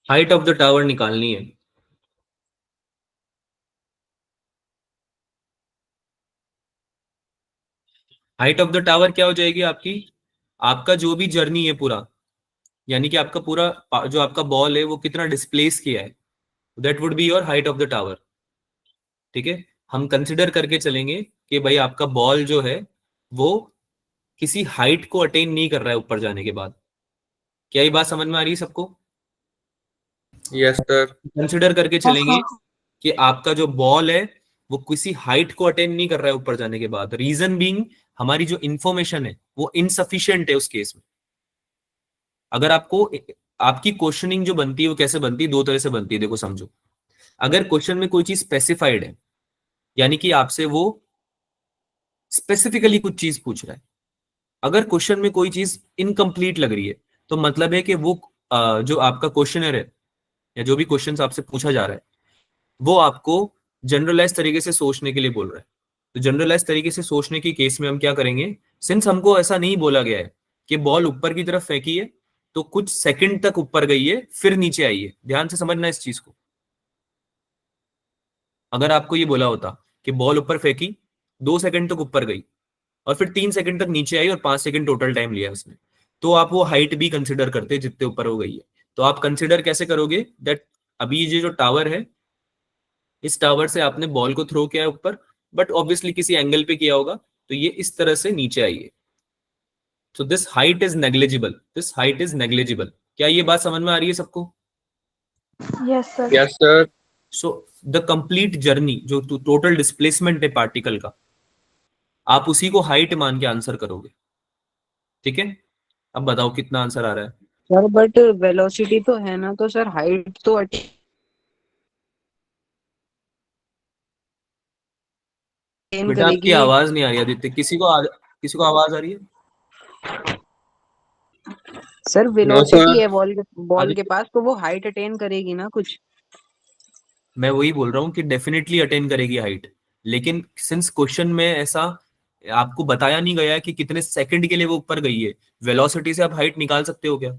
हाइट ऑफ द टावर निकालनी है। हाइट ऑफ द टावर क्या हो जाएगी आपकी? आपका जो भी जर्नी है पूरा, यानी कि आपका पूरा जो आपका बॉल है वो कितना डिस्प्लेस किया है, that would be your height of the tower. ठीक है। हम कंसिडर करके चलेंगे कि भाई आपका बॉल जो है वो किसी हाइट को अटेन नहीं कर रहा है ऊपर जाने के बाद। क्या ये बात समझ में आ रही है सबको? Yes sir. कंसिडर करके चलेंगे कि आपका जो बॉल है वो किसी हाइट को अटेन नहीं कर रहा है ऊपर जाने के बाद। रीजन बीइंग हमारी जो इंफॉर्मेशन है वो इनसफिशिएंट है उस केस में। अगर आपको आपकी क्वेश्चनिंग जो बनती है वो कैसे बनती है, दो तरह से बनती है, देखो समझो। अगर क्वेश्चन में कोई चीज स्पेसिफाइड है, यानी कि आपसे वो स्पेसिफिकली कुछ चीज पूछ रहा है। अगर क्वेश्चन में कोई चीज इनकम्प्लीट लग रही है तो मतलब है कि वो जो आपका क्वेश्चनर है या जो भी क्वेश्चन आपसे पूछा जा रहा है वो आपको जनरलाइज तरीके से सोचने के लिए बोल रहा है। तो जनरलाइज तरीके से सोचने की केस में हम क्या करेंगे, सिंस हमको ऐसा नहीं बोला गया है कि बॉल ऊपर की तरफ फेंकी है तो कुछ सेकंड तक ऊपर गई है फिर नीचे आई है। ध्यान से समझना इस चीज को। अगर आपको ये बोला होता कि बॉल ऊपर फेंकी, 2 सेकंड तक ऊपर गई और फिर 3 सेकंड तक नीचे आई और 5 सेकंड टोटल टाइम लिया उसने, तो आप वो हाइट भी कंसिडर करते जितने ऊपर हो गई है। तो आप कंसिडर कैसे करोगे दैट अभी ये जो टावर है, इस टावर से आपने बॉल को थ्रो किया है ऊपर, बट ऑब्वियसली किसी एंगल पे किया होगा तो ये इस तरह से नीचे आई है। So this height is negligible, this height is negligible. क्या ये बात समझ में आ रही है सबको? Yes sir. Yes sir. So the complete journey जो टोटल डिस्प्लेसमेंट है पार्टिकल का, आप उसी को हाइट मान के आंसर करोगे। ठीक है। अब बताओ कितना आंसर आ रहा है? सर बट वेलोसिटी तो है ना, तो सर हाइट तो अटेन बेटा आपकी करेगी। आवाज नहीं आ रही आदित्य, किसी को आवाज आ रही है? Sir no velocity sir. है बॉल के आदित्य पास, तो वो हाइट अटेन करेगी ना कुछ। मैं वही बोल रहा हूँ कि डेफिनेटली अटेन करेगी हाइट, लेकिन सिंस क्वेश्चन में ऐसा आपको बताया नहीं गया है कि कितने सेकंड के लिए वो ऊपर गई है, वेलोसिटी से आप हाइट निकाल सकते हो क्या?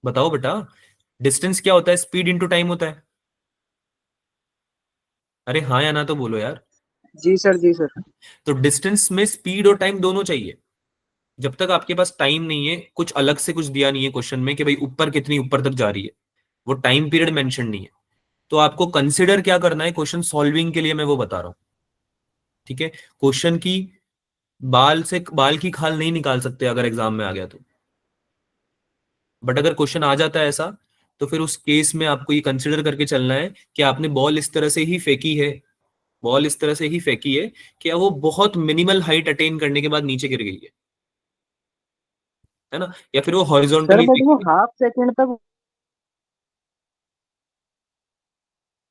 बताओ बेटा, डिस्टेंस क्या होता है? स्पीड इनटू टाइम होता है। अरे हाँ या ना तो बोलो यार। जी सर, जी सर। तो डिस्टेंस में स्पीड और टाइम दोनों चाहिए। जब तक आपके पास टाइम नहीं है, कुछ अलग से कुछ दिया नहीं है क्वेश्चन में कि भाई ऊपर कितनी ऊपर तक जा रही है, वो टाइम पीरियड मेंशन नहीं है, तो आपको कंसिडर क्या करना है क्वेश्चन सॉल्विंग के लिए, मैं वो बता रहा हूं। ठीक है, क्वेश्चन की बाल की खाल नहीं निकाल सकते अगर एग्जाम में आ गया तो, बट अगर क्वेश्चन आ जाता है ऐसा, तो फिर उस केस में आपको ये कंसिडर करके चलना है कि आपने बॉल इस तरह से ही फेंकी है, बॉल इस तरह से ही फेंकी है कि वो बहुत मिनिमल हाइट अटेन करने के बाद नीचे गिर गई है ना, या फिर वो सर हॉरिजॉन्टली बट वो फेंकी है। हाफ सेकंड तक।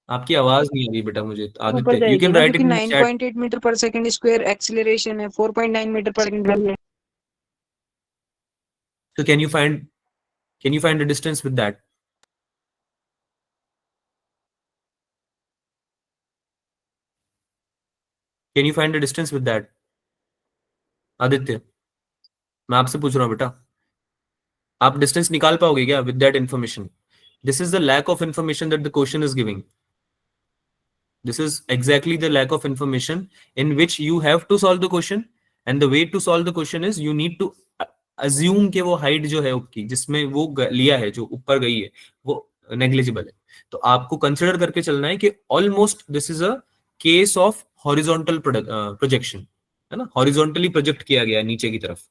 आपकी आवाज नहीं आ रही बेटा मुझे ऊपर आदित्य, यू जाएगी कैन ना, राइट क्योंकि इन chat. 9.8 metre per second square acceleration है, 4.9 मीटर पर सेकंड है। So can you find the distance with that? Can you find the distance with that? Aditya, मैं आपसे पूछ रहा हूँ बेटा, आप डिस्टेंस निकाल पाओगे क्या with that information? This is the lack of information that the question is giving. This is exactly the lack of information in which you have to solve the question, and the way to solve the question is you need to assume कि वो height जो है उसकी जिसमें वो लिया है, जो ऊपर गई है, वो नेग्लिजिबल है. तो आपको कंसिडर करके चलना है कि almost this is a case of horizontal projection, है ना, हॉरिजॉन्टली प्रोजेक्ट किया गया है नीचे की तरफ,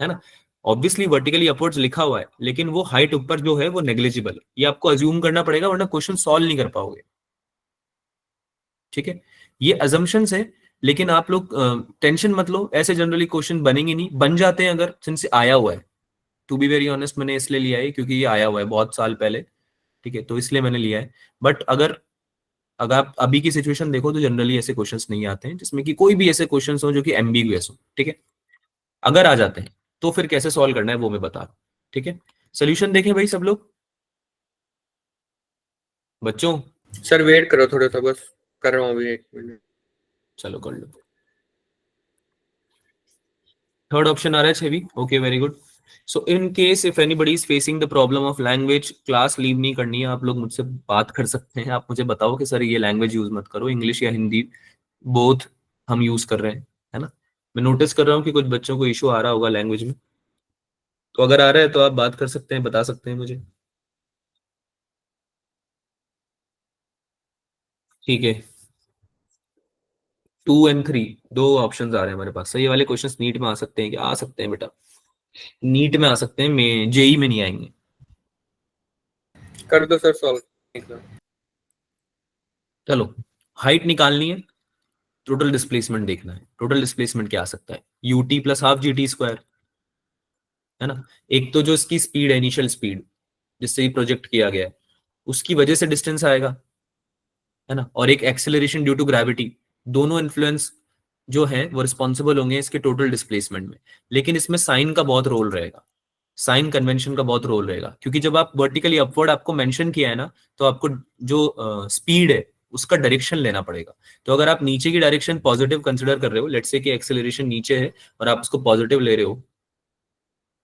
है ना. ऑब्वियसली वर्टिकली अपवर्ड्स लिखा हुआ है, लेकिन वो हाइट ऊपर जो है वो नेग्लिजिबल है, ये आपको अज्यूम करना पड़ेगा वरना क्वेश्चन सॉल्व नहीं कर पाओगे. ठीक है, ये अजम्पशंस है, लेकिन आप लोग टेंशन मत लो, ऐसे जनरली क्वेश्चन बनेंगे नहीं, बन जाते हैं अगर सिंस आया हुआ है. टू बी वेरी ऑनेस्ट मैंने इसलिए लिया है क्योंकि ये आया हुआ है बहुत साल पहले. ठीक है, तो इसलिए मैंने लिया है. बट अगर अगर आप अभी की सिचुएशन देखो तो जनरली ऐसे क्वेश्चंस नहीं आते हैं जिसमें कि कोई भी ऐसे क्वेश्चंस हो जो कि एम्बिगुअस हो. ठीक है, अगर आ जाते हैं तो फिर कैसे सॉल्व करना है वो मैं बता रहा हूं. ठीक है, सोल्यूशन देखें भाई सब लोग बच्चों. सर वेट करो थोड़ा सा, बस कर रहा हूँ अभी 1 मिनट। चलो कर लो. थर्ड ऑप्शन आ रहा है Chhavi. Okay very good. So in case if anybody is facing the problem of language, class leave नहीं करनी है, आप लोग मुझसे बात कर सकते हैं. आप मुझे बताओ कि सर ये लैंग्वेज यूज मत करो, इंग्लिश या हिंदी बोथ हम यूज कर रहे हैं, है ना. मैं नोटिस कर रहा हूँ कि कुछ बच्चों को इशू आ रहा होगा लैंग्वेज में, तो अगर आ रहा है तो आप बात कर सकते हैं, बता सकते हैं मुझे. ठीक है, 2 और 3 दो ऑप्शंस आ रहे हैं हमारे पास. सही वाले क्वेश्चंस नीट में आ सकते हैं क्या? आ सकते हैं बेटा, नीट में आ सकते हैं, में जेई में नहीं आएंगे. कर दो सर सॉल्व। चलो, हाइट निकालनी है, टोटल डिस्प्लेसमेंट देखना है. टोटल डिस्प्लेसमेंट क्या आ सकता है? UT plus half G T square, है ना. एक तो जो इसकी स्पीड है, इनिशियल स्पीड जिससे ये प्रोजेक्ट किया गया है, उसकी वजह से डिस्टेंस आएगा, है ना. और एक एक्सेलरेशन ड्यू टू ग्रेविटी, दोनों इन्फ्लुएंस जो है वो रिस्पॉन्सिबल होंगे इसके टोटल डिस्प्लेसमेंट में. लेकिन इसमें साइन का बहुत रोल रहेगा, साइन कन्वेंशन का बहुत रोल रहेगा, क्योंकि जब आप वर्टिकली अपवर्ड आपको मेंशन किया है ना, तो आपको जो स्पीड है उसका डायरेक्शन लेना पड़ेगा. तो अगर आप नीचे की डायरेक्शन पॉजिटिव कंसिडर कर रहे हो, लेट्स से कि एक्सेलरेशन नीचे है और आप उसको पॉजिटिव ले रहे हो,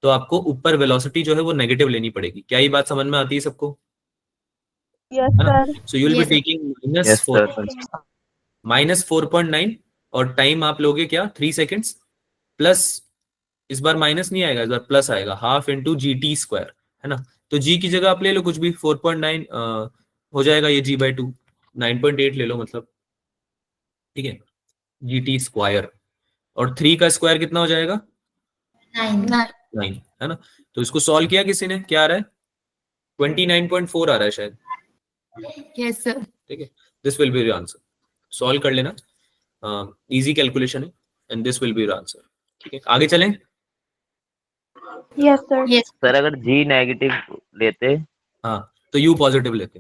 तो आपको ऊपर वेलोसिटी जो है वो नेगेटिव लेनी पड़ेगी. क्या ये बात समझ में आती है सबको? यस है ना. Sir. So you will B Yes, sir. Taking minus Yes, four, sir. Minus 4.9, और टाइम आप लोगे क्या 3 सेकेंड्स, प्लस इस बार माइनस नहीं आएगा, इस बार प्लस आएगा, half into G T square, है ना. तो जी की जगह आप ले लो कुछ भी, 4.9 हो जाएगा ये g/2, 9.8 ले लो मतलब. ठीक है, जी टी स्क्वायर, और 3 का स्क्वायर कितना हो जाएगा? 9. 9, है ना. तो इसको सॉल्व किया किसी ने, क्या आ रहा है? 29.4 आ रहा है शायद. Yes, sir. ठीक है, this will be your answer. Solve कर लेना, इजी कैलकुलेशन है, and this will be your answer. ठीक है, आगे चलें। Yes, sir. Yes. सर अगर जी नेगेटिव लेते हाँ, तो यू पॉजिटिव लेते।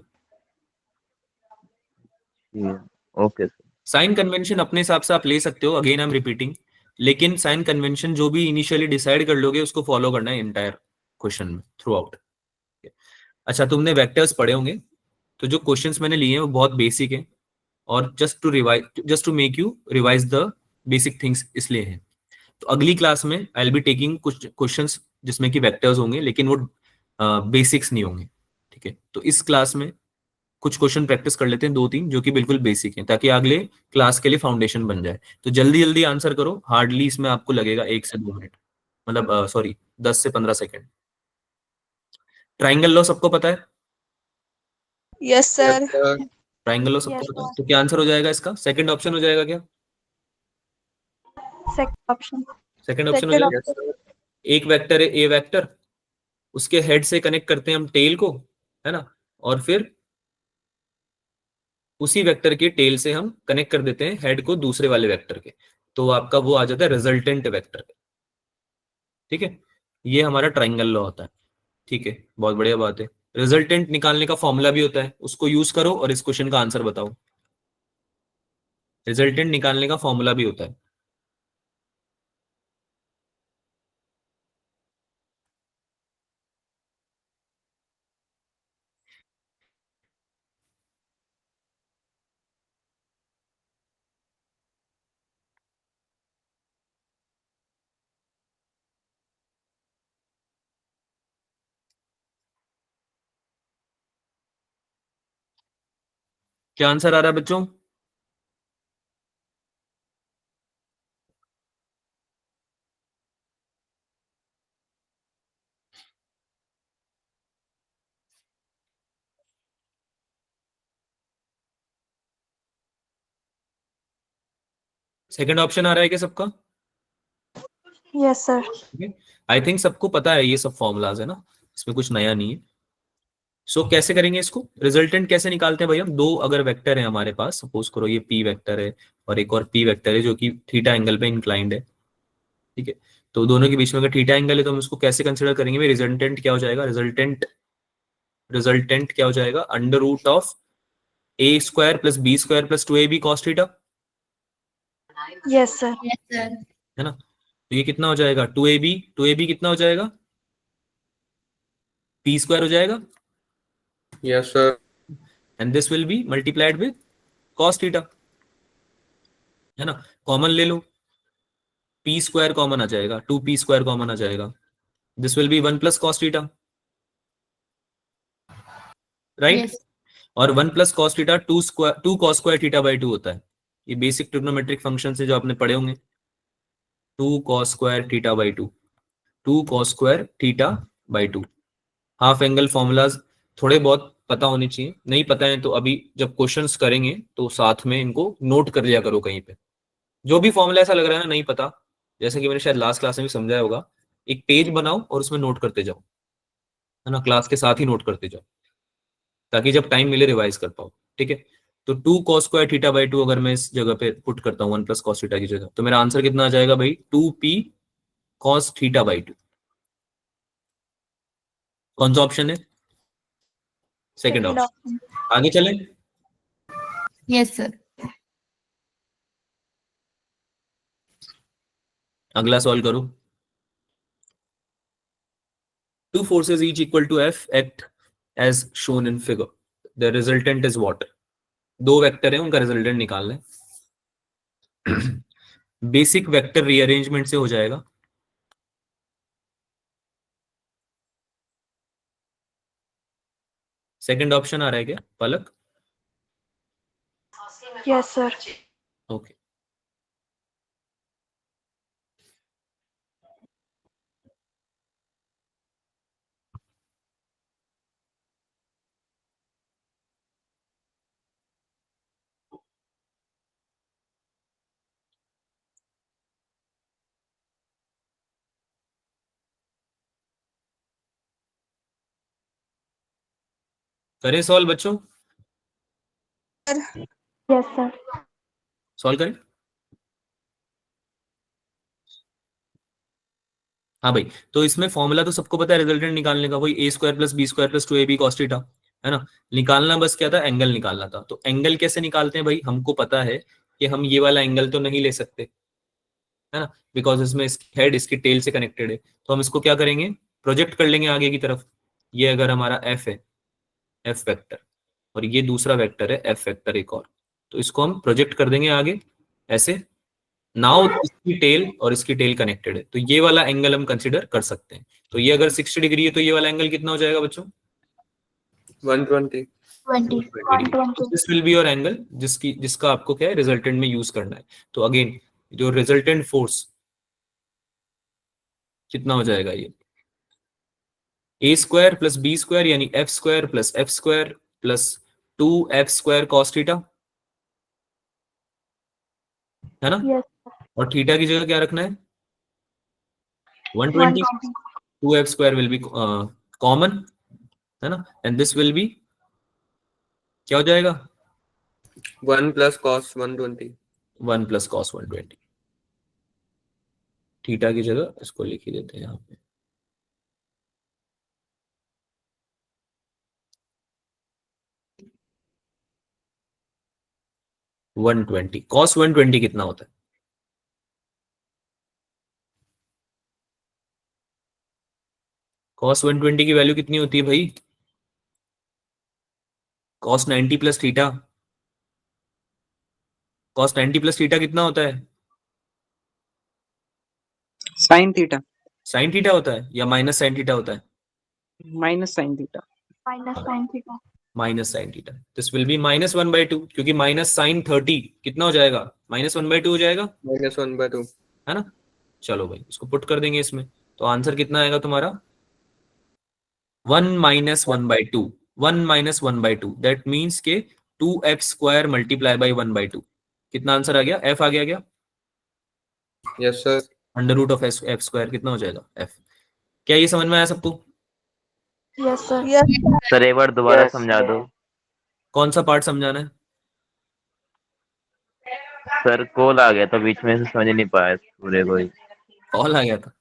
Okay sir. साइन कन्वेंशन अपने हिसाब से आप ले सकते हो, अगेन आई एम रिपीटिंग, लेकिन साइन कन्वेंशन जो भी इनिशियली डिसाइड कर लोगे उसको फॉलो करना है एंटायर क्वेश्चन में थ्रू आउट। अच्छा, तुमने वेक्टर्स पढ़े होंगे, तो जो क्वेश्चंस मैंने लिए हैं वो बहुत बेसिक हैं, और just to make you revise the basic things इसलिए हैं। तो अगली क्लास में आई विल बी टेकिंग कुछ क्वेश्चंस जिसमें कि वेक्टर्स होंगे, लेकिन वो बेसिक्स नहीं होंगे। ठीक है, तो इस क्लास में कुछ क्वेश्चन प्रैक्टिस कर लेते हैं, 2-3 जो कि बिल्कुल बेसिक हैं, ताकि अगले क्लास के लिए फाउंडेशन बन जाए। तो जल्दी जल्दी आंसर करो, हार्डली इसमें आपको लगेगा 1 से 2 मिनट, मतलब सॉरी 10 से 15 सेकेंड। ट्राइंगल लॉ सबको पता है? Yes, sir. Yes, sir. Triangle law सबको Yes, पता है, तो क्या आंसर हो जाएगा इसका? सेकंड ऑप्शन हो जाएगा क्या? Second option. सेकंड ऑप्शन हो Second जाएगा। Yes, sir. एक वेक्टर है ए वेक्टर, उसके हेड से कनेक्ट करते हैं हम टेल को, है ना, और फिर उसी वेक्टर के टेल से हम कनेक्ट कर देते हैं हेड को दूसरे वाले वेक्टर के, तो आपका वो आ जाता है रिजल्टेंट वेक्टर। ठीक है, ये हमारा ट्राइंगल लॉ होता है। ठीक है, बहुत बढ़िया बात है। रिजल्टेंट निकालने का फॉर्मूला भी होता है, उसको यूज करो और इस क्वेश्चन का आंसर बताओ। रिजल्टेंट निकालने का फॉर्मूला भी होता है। क्या आंसर आ रहा है बच्चों? सेकंड ऑप्शन आ रहा है क्या सबका? Yes, sir. आई थिंक सबको पता है ये सब फॉर्मूलाज, है ना, इसमें कुछ नया नहीं है। सो कैसे करेंगे इसको? रिजल्टेंट कैसे निकालते हैं भाई? हम दो अगर वेक्टर है हमारे पास, सपोज करो ये पी वेक्टर है और एक और पी वेक्टर है जो कि थीटा एंगल पे इंक्लाइंड है। ठीक है, तो दोनों के बीच में अगर थीटा एंगल है तो हम इसको कैसे कंसिडर करेंगे भाई? रिजल्टेंट क्या हो जाएगा? रिजल्टेंट क्या हो जाएगा? Under root of a square plus b square plus 2ab cos theta, Yes, sir. Yes, sir. है ना। तो ये कितना हो जाएगा? 2ab कितना हो जाएगा? पी स्क्वायर हो जाएगा, Yes, sir. And this will B multiplied with cos theta, है ना। कॉमन ले लो, पी स्क्वायर कॉमन आ जाएगा, 2p स्क्वायर कॉमन आ जाएगा, this will B 1 plus cos theta, right. Yes. और 1 plus cos theta 2 cos square theta by 2 होता है। ये basic trigonometric function से जो आपने पढ़े होंगे, 2 cos square theta by 2, 2 cos square theta by 2। Half angle formulas थोड़े बहुत पता होने चाहिए, नहीं पता है तो अभी जब क्वेश्चंस करेंगे तो साथ में इनको नोट कर लिया करो कहीं पे। जो भी फॉर्मूला ऐसा लग रहा है ना नहीं पता, जैसे कि मैंने शायद लास्ट क्लास में भी समझाया होगा, एक पेज बनाओ और उसमें नोट करते जाओ, है ना, क्लास के साथ ही नोट करते जाओ, ताकि जब टाइम मिले रिवाइज कर पाओ। ठीक है, तो 2 कॉस स्क्वायर थीटा बाई 2 अगर मैं इस जगह पे पुट करता हूँ 1 प्लस कॉस थीटा की जगह, तो मेरा आंसर कितना आ जाएगा भाई? 2p cos theta by 2। कौन सा ऑप्शन है? Second Second option. option. आगे चलें। Yes, sir. अगला सॉल्व करो। Two forces each equal to F act as shown in figure. The resultant is what? दो वेक्टर है, उनका रिजल्टेंट निकालना है। बेसिक वेक्टर रीअरेंजमेंट से हो जाएगा। सेकंड ऑप्शन आ रहा है क्या पलक? Yes, sir. ओके, करें सॉल्व बच्चों? Yes, sir. सॉल्व करें। हाँ भाई, तो इसमें फॉर्मूला तो सबको पता है रिजल्टेंट निकालने का, वही a square plus b square plus 2ab cos theta, है ना। निकालना बस क्या था, एंगल निकालना था। तो एंगल कैसे निकालते हैं भाई, हमको पता है कि हम ये वाला एंगल तो नहीं ले सकते, है ना, बिकॉज इसमें इसकी हेड इसकी टेल से कनेक्टेड है। तो हम इसको क्या करेंगे, प्रोजेक्ट कर लेंगे आगे की तरफ। ये अगर हमारा एफ है, एफ वेक्टर, और ये दूसरा वेक्टर है एफ वेक्टर एक और, तो इसको हम प्रोजेक्ट कर देंगे आगे ऐसे। नाउ इसकी टेल और इसकी टेल कनेक्टेड है, तो ये वाला एंगल हम कंसिडर कर सकते हैं। तो ये अगर 60 डिग्री है तो ये वाला एंगल कितना हो जाएगा बच्चों, 120. 120. This will be your angle जिसका आपको क्या है रिजल्टेंट में यूज करना है। तो अगेन जो रिजल्टेंट फोर्स कितना हो जाएगा, ये ए स्क्वायर प्लस बी स्क्वायर यानी F square plus 2f² cos theta, है ना। Yes. और थीटा की जगह क्या रखना है, 120. 2f² विल बी कॉमन, है ना, एंड दिस विल बी क्या हो जाएगा, 1 plus cos 120. 1 plus cos 120। Theta की जगह इसको लिख ही देते हैं यहाँ पे। cos 120 कितना होता है, cos 120 की वैल्यू कितनी होती है भाई, cos 90 plus theta. cos 90 plus theta कितना होता है, sin थीटा sin थीटा होता है या माइनस sin थीटा होता है, minus sin theta Minus sin theta. Minus sin theta. This will B -1/2, क्योंकि -sin 30 कितना हो जाएगा, -1/2 हो जाएगा, -1/2. है ना। चलो भाई इसको पुट कर देंगे इसमें, तो आंसर कितना आएगा तुम्हारा 1 - 1/2। 1 - 1/2 दैट मीन्स के 2f² मल्टीप्लाई बाई 1/2। कितना आंसर आ गया, f आ गया क्या, Yes sir. √f² कितना हो जाएगा f। क्या ये समझ में आया सबको, Yes sir. Yes. सर एक बार दोबारा समझा दो। कौन सा पार्ट समझाना है, सर कॉल आ गया था बीच में से, समझ नहीं पाया पूरे को ही। कॉल आ गया था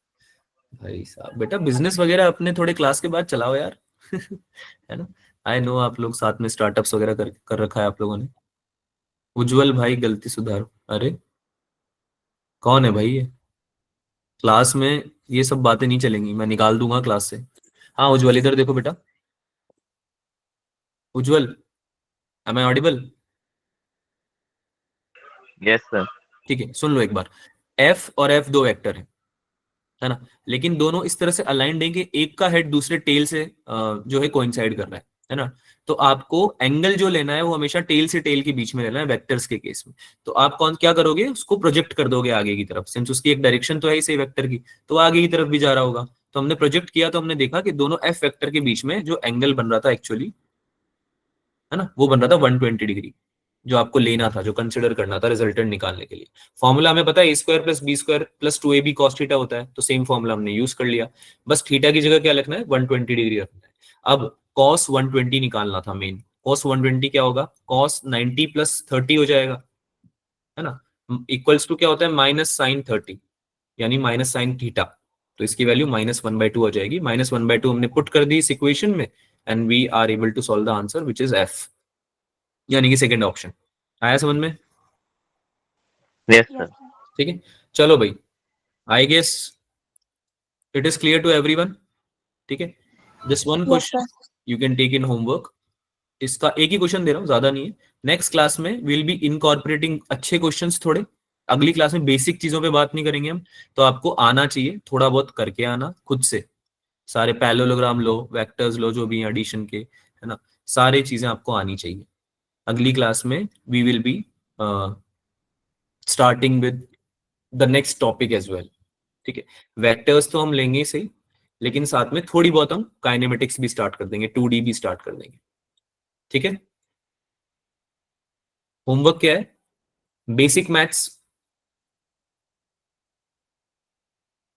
भाई साहब। बेटा बिजनेस वगैरह अपने थोड़े क्लास के बाद चलाओ यार है ना। आई नो आप लोग साथ में स्टार्टअप्स वगैरह कर रखा है आप लोगों ने। उज्जवल भाई गलती सुधारो, अरे कौन है भाई ये, क्लास में ये सब बातें नहीं चलेंगी, मैं निकाल दूंगा क्लास से। हाँ उज्जवल इधर देखो बेटा, Ujjwal am I audible, yes sir. ठीक है सुन लो एक बार। एफ और एफ दो वेक्टर है ना, लेकिन दोनों इस तरह से अलाइंड है कि एक का हेड दूसरे टेल से जो है कोइंसाइड कर रहा है ना। तो आपको एंगल जो लेना है वो हमेशा टेल से टेल के बीच में लेना है वेक्टर्स के केस में। तो आप क्या करोगे, उसको प्रोजेक्ट कर दोगे आगे की तरफ, सिंस उसकी एक डायरेक्शन तो है इसे वेक्टर की, तो आगे की तरफ भी जा रहा होगा। तो हमने प्रोजेक्ट किया तो हमने देखा कि दोनों एफ वेक्टर के बीच में जो एंगल बन रहा था एक्चुअली, है ना, वो बन रहा था 120 डिग्री, जो आपको लेना था, जो कंसिडर करना था रिजल्टेंट निकालने के लिए। फॉर्मूला हमें पता है a² + b² + 2ab cos theta होता है, तो सेम फॉर्मूला हमने यूज कर लिया। बस थीटा की जगह क्या लिखना है, 120 डिग्री रखना है। अब cos 120 निकालना था मेन। cos 120 क्या होगा, cos 90 + 30 हो जाएगा, है ना, इक्वल्स टू क्या होता है -sin 30 यानी -sin थीटा। तो इसकी वैल्यू -1/2 हो जाएगी। -1/2 हमने पुट कर दी इस इक्वेशन में, and we are able to solve the answer which is f, यानी कि सेकंड ऑप्शन। आया समझ में, यस Yes सर। sir. ठीक है। चलो भाई, I guess it is clear to everyone, ठीक है। Just one Yes question sir. You can take in homework, इसका एक ही क्वेश्चन दे रहा हूँ, ज्यादा नहीं है। नेक्स्ट क्लास में विल बी इनकॉर्पोरेटिंग अच्छे क्वेश्चंस थोड़े। अगली क्लास में बेसिक चीजों पे बात नहीं करेंगे हम, तो आपको आना चाहिए, थोड़ा बहुत करके आना खुद से। सारे पैरेललोग्राम लो, वेक्टर्स लो, जो भी हैं एडिशन के, है ना, सारी चीजें आपको आनी चाहिए। अगली क्लास में we will be starting with the next topic as well, ठीक है। वेक्टर्स तो हम लेंगे ही सही, लेकिन साथ में थोड़ी बहुत हम काइनेमेटिक्स भी स्टार्ट कर देंगे, 2D भी स्टार्ट कर देंगे, ठीक है। होमवर्क क्या है, बेसिक मैथ्स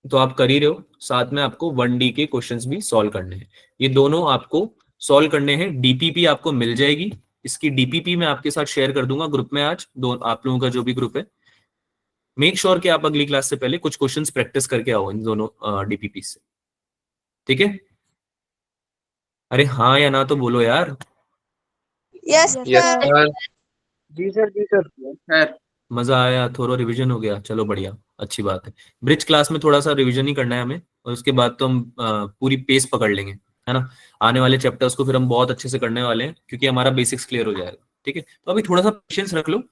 तो आप कर ही रहे हो, साथ में आपको 1D के क्वेश्चंस भी सॉल्व करने हैं। ये दोनों आपको सॉल्व करने हैं। डीपीपी आपको मिल जाएगी, इसकी डीपीपी मैं आपके साथ शेयर कर दूंगा ग्रुप में आज, दो आप लोगों का जो भी ग्रुप है, मेक श्योर कि आप अगली क्लास से पहले कुछ क्वेश्चंस प्रैक्टिस करके आओ इन दोनों डीपीपी से, ठीक है? अरे हाँ या ना तो बोलो यार। Yes, Yes, sir. sir. जी सर, जी सर। Sir. मजा आया, थोड़ा रिवीजन हो गया, चलो बढ़िया, अच्छी बात है। ब्रिज क्लास में थोड़ा सा रिवीजन ही करना है हमें, और उसके बाद तो हम पूरी पेस पकड़ लेंगे, है ना? आने वाले चैप्टर्स को फिर हम बहुत अच्छे से करने वाले हैं, क्योंकि हमारा बेसिक्स क्लियर हो जाएगा, ठीक है? तो अभी थोड़ा सा पेशेंस रख लो।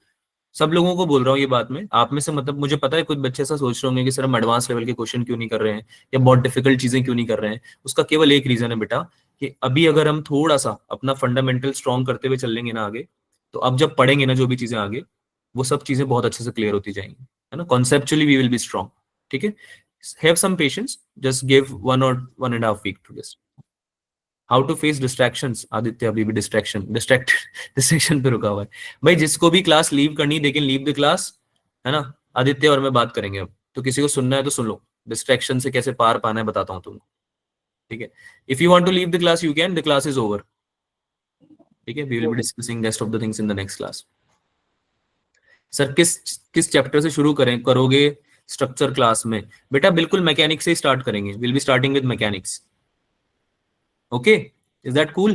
सब लोगों को बोल रहा हूँ ये बात में, आप में से मतलब मुझे पता है कुछ बच्चे ऐसा सोच रहे होंगे कि सर हम एडवांस लेवल के क्वेश्चन क्यों नहीं कर रहे हैं, या बहुत डिफिकल्ट चीजें क्यों नहीं कर रहे हैं। उसका केवल एक रीजन है बेटा, कि अभी अगर हम थोड़ा सा अपना फंडामेंटल स्ट्रॉन्ग करते हुए चलेंगे ना आगे, तो अब जब पढ़ेंगे ना जो भी चीजें आगे, वो सब चीजें बहुत अच्छे से क्लियर होती जाएंगी, है ना? Conceptually we will be strong, ठीक है? Have some patience, just give 1 or 1.5 week to this. How to face distractions, Aditya अभी भी डिस्ट्रैक्शन पे रुका हुआ है भाई। जिसको भी क्लास लीव करनी, they can leave the class, है ना? आदित्य और मैं बात करेंगे अब, तो किसी को सुनना है तो सुन लो, डिस्ट्रैक्शन से कैसे पार पाना है बताता हूँ तुमको, ठीक है? If you want to leave the class you can, the class is over, ठीक है? We will be discussing rest of the things in the next class. Sir किस चैप्टर से शुरू करोगे स्ट्रक्चर क्लास में? बेटा बिल्कुल मैकेनिक्स से स्टार्ट करेंगे, will be starting with mechanics, okay? Is that cool?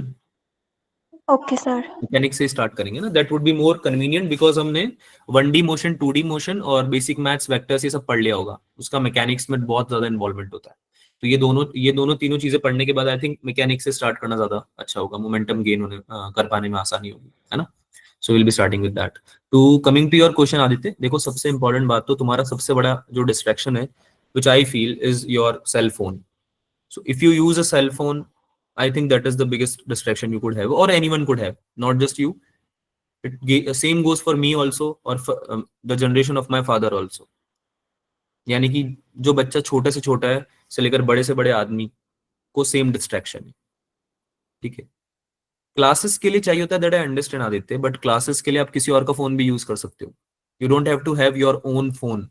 Okay, sir. Mechanics से स्टार्ट करेंगे ना, that would be more convenient, because हमने 1D मोशन, 2D मोशन और बेसिक मैथ्स, वेक्टर्स ये सब पढ़ लिया होगा। उसका मैकेनिक्स में बहुत ज्यादा इन्वॉल्वमेंट होता है, तो ये दोनों तीनों चीजें पढ़ने के बाद आई थिंक मैकेनिक्स से स्टार्ट करना ज्यादा अच्छा होगा, मोमेंटम गेन कर पाने में आसानी होगी, है ना? So will be starting with that. To coming to your question Aditya, देखो सबसे इंपॉर्टेंट बात तो तुम्हारा सबसे बड़ा जो डिस्ट्रैक्शन है, which I feel is your cell phone. So if you use a cell phone, I think that is the biggest distraction you could have, or anyone could have, not just you. Same goes for me also, or for the generation of my father also. यानी कि जो बच्चा छोटे से छोटा है से लेकर बड़े से बड़े आदमी को सेम डिस्ट्रैक्शन है, ठीक है? क्लासेस के लिए चाहिए होता है, that I understand Aditya, but classes के लिए आप किसी और का फोन भी यूज कर सकते हो। You don't have to have your own phone.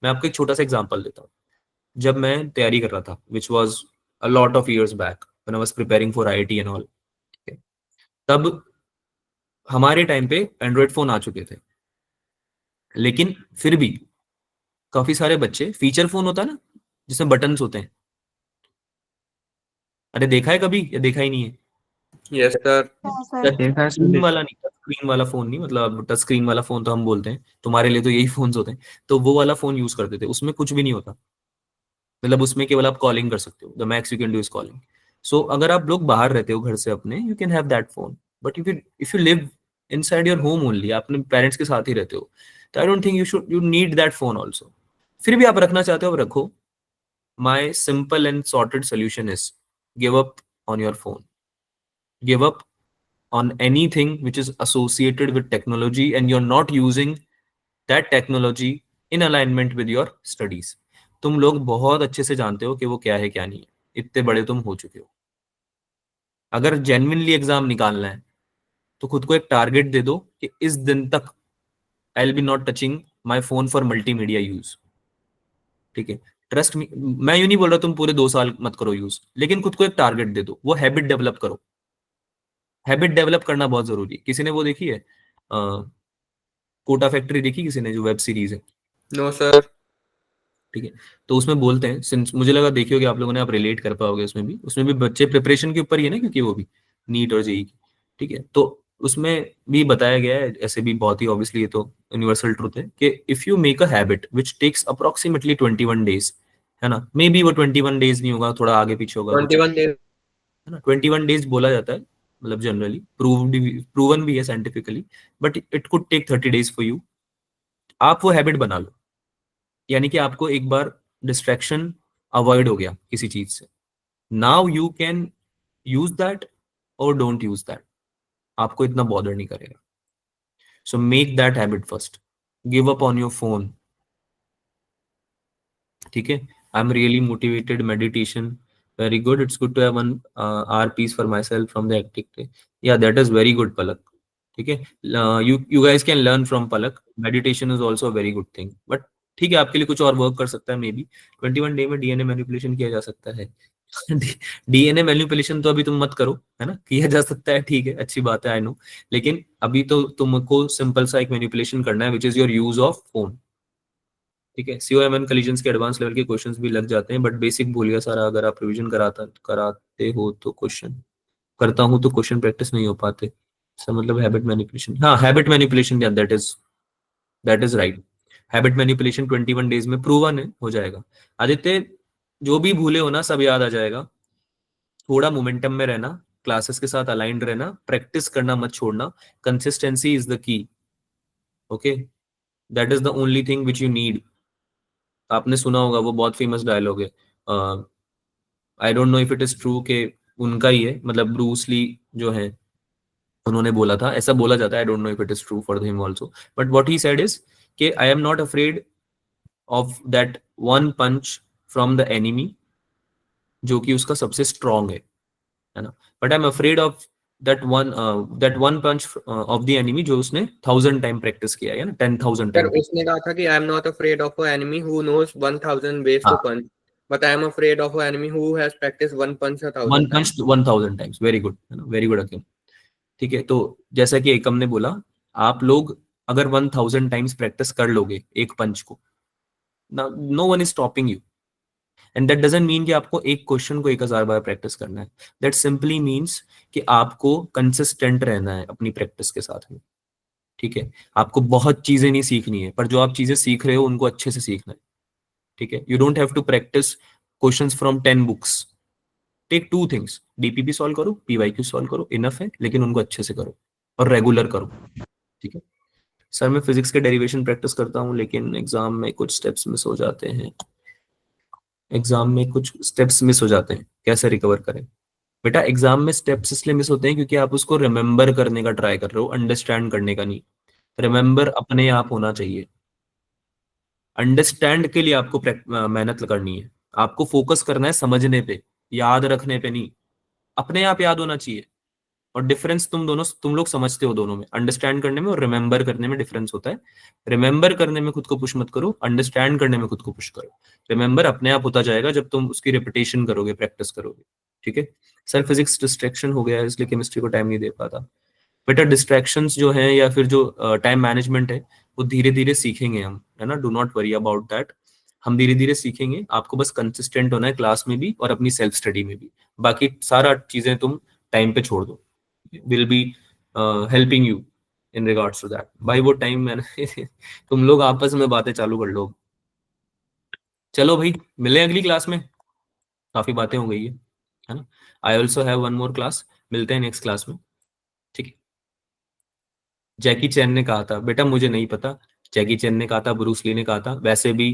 मैं आपको एक छोटा सा एग्जांपल देता हूँ। जब मैं तैयारी कर रहा था, which was a lot of years back, when I was preparing for IIT and all, तब हमारे टाइम पे एंड्रॉइड फोन आ चुके थे, लेकिन फिर भी काफी सारे बच्चे, फीचर फोन होता है ना जिसमें बटन्स होते हैं, अरे देखा है कभी या देखा ही नहीं है? Yes, sir. Yes, sir. Touch screen वाला नहीं, टच स्क्रीन वाला फोन नहीं, मतलब टच स्क्रीन वाला फोन तो हम बोलते हैं, तुम्हारे लिए तो यही फोन्स होते हैं। तो वो वाला फोन यूज करते थे, उसमें कुछ भी नहीं होता, मतलब उसमें केवल आप कॉलिंग कर सकते हो, the max you can do is calling. So अगर आप लोग बाहर रहते हो घर से अपने, you can have that phone, but if you live inside your home only, आप अपने पेरेंट्स के साथ ही रहते हो, तो I don't think you need that phone also. फिर भी आप रखना चाहते हो, रखो। My simple and sorted solution is give up on your phone, give up on anything which is associated with technology and you're not using that technology in alignment with your studies। तुम लोग बहुत अच्छे से जानते हो कि वो क्या है क्या नहीं है, इतने बड़े तुम हो चुके हो। अगर जेन्युइनली एग्जाम निकालना है तो खुद को एक टारगेट दे दो कि इस दिन तक आई will B not touching my phone for multimedia use, ठीक है? ट्रस्ट मी, मैं यूं नहीं बोल रहा तुम पूरे 2 साल मत करो यूज, लेकिन खुद को एक टारगेट दे दो, वो हैबिट डेवलप करो। हैबिट डेवलप करना बहुत जरूरी है। किसी ने वो देखी है कोटा फैक्ट्री, देखी किसी ने, जो वेब सीरीज है? No, sir. ठीक है, तो उसमें बोलते हैं, सिंस मुझे लगा देखी होगी आप लोगों ने, आप रिलेट कर पाओगे। उसमें भी बच्चे प्रिपरेशन के ऊपर ही है ना, क्योंकि वो भी नीट और जेई की, ठीक है? तो उसमें भी बताया गया है, ऐसे भी बहुत ही ऑब्वियसली ये तो यूनिवर्सल ट्रुथ है, कि if you make a habit which takes approximately 21 days, है ना? मे बी वो 21 डेज नहीं होगा, थोड़ा आगे पीछे होगा, 21 days. है ना? 21 डेज बोला जाता है, मतलब जनरली प्रूवन भी है scientifically, but it could take 30 days for you. आप वो हैबिट बना लो, यानी कि आपको एक बार डिस्ट्रैक्शन अवॉइड हो गया किसी चीज से, now you can use that और डोंट यूज दैट, आपको इतना बॉदर नहीं करेगा। So make that habit first, give up on your phone, ठीक है? I am really motivated, meditation very good, it's good to have 1 hour peace for myself from the hectic day, yeah that is very good Palak, ठीक है? You guys can learn from Palak, meditation is also a very good thing, but ठीक है आपके लिए कुछ और work कर सकता है, मे बी 21 डे में DNA मैनिपुलेशन किया जा सकता है। DNA मैनिपुलेशन तो अभी तुम मत करो, है ना? किया जा सकता है, ठीक है, अच्छी बात है, आई नो, लेकिन अभी तो तुमको सिंपल सा एक मैनिपुलेशन करना है, which is your use of phone, ठीक है, COMN कलीजन्स के एडवांस लेवल के क्वेश्चंस भी लग जाते हैं, बट बेसिक भूल गया सारा। अगर आप रिवीजन कराते हो तो क्वेश्चन करता हूँ तो क्वेश्चन प्रैक्टिस नहीं हो पाते। इसका मतलब हैबिट मैनिपुलेशन, हाँ हैबिट मैनिपुलेशन, या that is right. Habit manipulation 21 days में प्रूवन है, हो जाएगा। आदित्य जो भी भूले हो ना सब याद आ जाएगा। थोड़ा मोमेंटम में रहना, क्लासेस के साथ अलाइंड रहना, प्रैक्टिस करना मत छोड़ना। Consistency is the key. Okay, that is the only thing which you need. आपने सुना होगा, वो बहुत फेमस डायलॉग है, I don't know if it is true के उनका ही है, मतलब ब्रूस ली जो है उन्होंने बोला था, ऐसा बोला जाता है, I don't know if it is true for him also, but what he said is कि I am not afraid of that one punch from the enemy जो कि उसका सबसे स्ट्रॉन्ग है ना, but I am afraid of that one punch of the enemy जो उसने 1000 time practice किया है ना, 10,000 सर टाइम। उसने कहा था कि I am not afraid of a enemy who knows 1000 ways to हाँ। punch, but I am afraid of an enemy who has practiced one punch 1000 one times. Punch 1000 times, very good, very good again. ठीक है, तो जैसा कि एकम ने बोला, आप लोग अगर 1000 टाइम्स प्रैक्टिस कर लोगे एक पंच को, no one is stopping you, and that doesn't mean कि आपको एक क्वेश्चन को 1000 बार प्रैक्टिस करना है। दैट सिंपली मीन्स कि आपको कंसिस्टेंट रहना है अपनी प्रैक्टिस के साथ में। ठीक है, आपको बहुत चीजें नहीं सीखनी है, पर जो आप चीजें सीख रहे हो उनको अच्छे से सीखना है। ठीक है, you don't have to practice questions from 10 books. Take 2 things, DPP solve करो, PYQ सॉल्व करो, इनफ है, लेकिन उनको अच्छे से करो और रेगुलर करो। ठीक है सर, मैं फिजिक्स के डेरिवेशन प्रैक्टिस करता हूँ, लेकिन एग्जाम में कुछ स्टेप्स मिस हो जाते हैं। कैसे रिकवर करें? बेटा एग्जाम में स्टेप्स इसलिए मिस होते हैं क्योंकि आप उसको रिमेंबर करने का ट्राई कर रहे हो, अंडरस्टैंड करने का नहीं। रिमेंबर अपने आप होना चाहिए, अंडरस्टैंड के लिए आपको मेहनत करनी है। आपको फोकस करना है समझने पे, याद रखने पे नहीं। अपने आप याद होना चाहिए। और डिफरेंस तुम लोग समझते हो दोनों में, अंडरस्टैंड करने में और रिमेंबर करने में डिफरेंस होता है। रिमेंबर करने में खुद को पुश मत करो, अंडरस्टैंड करने में खुद को पुश करो। रिमेंबर अपने आप होता जाएगा जब तुम उसकी रिपीटेशन करोगे, प्रैक्टिस करोगे। ठीक है सर, फिजिक्स डिस्ट्रैक्शन हो गया है इसलिए केमिस्ट्री को टाइम नहीं दे पाता। बेटा डिस्ट्रैक्शंस जो है या फिर जो टाइम मैनेजमेंट है वो धीरे धीरे सीखेंगे हम, है ना, do not worry about that. हम धीरे धीरे सीखेंगे, आपको बस कंसिस्टेंट होना है क्लास में भी और अपनी सेल्फ स्टडी में भी। बाकी सारा चीजें तुम टाइम पे छोड़ दो, will be helping you in regards to that. भाई वो टाइम मैंने तुम लोग आपस में बातें चालू कर लो। चलो भाई, मिले अगली क्लास में, काफी बातें हो गई है ना। I also have one more class, मिलते हैं नेक्स्ट क्लास में। ठीक है, जैकी चैन ने कहा था, बेटा मुझे नहीं पता, जैकी चैन ने कहा था, ब्रूस ली ने कहा था। वैसे भी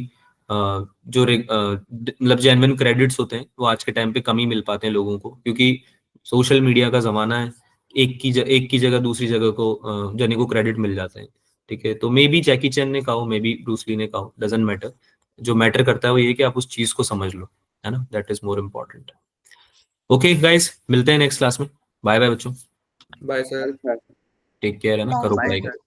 जो मतलब जेन्युइन क्रेडिट्स होते हैं वो आज के टाइम पे कम ही मिल पाते हैं लोगों को, क्योंकि सोशल मीडिया का जमाना है। एक की जगह दूसरी जगह को जने को क्रेडिट मिल जाते हैं। ठीक है, तो मे बी जैकी चैन ने कहा हो, मे बी ब्रूस ली ने कहा हो, डजंट मैटर। जो मैटर करता है वो ये कि आप उस चीज को समझ लो, है ना, that is more important. Okay guys, मिलते हैं नेक्स्ट क्लास में। बाय बाय बच्चों, Bye sir. टेक केयर, है ना, Bye. करो Bye पढ़ाई sir. करो।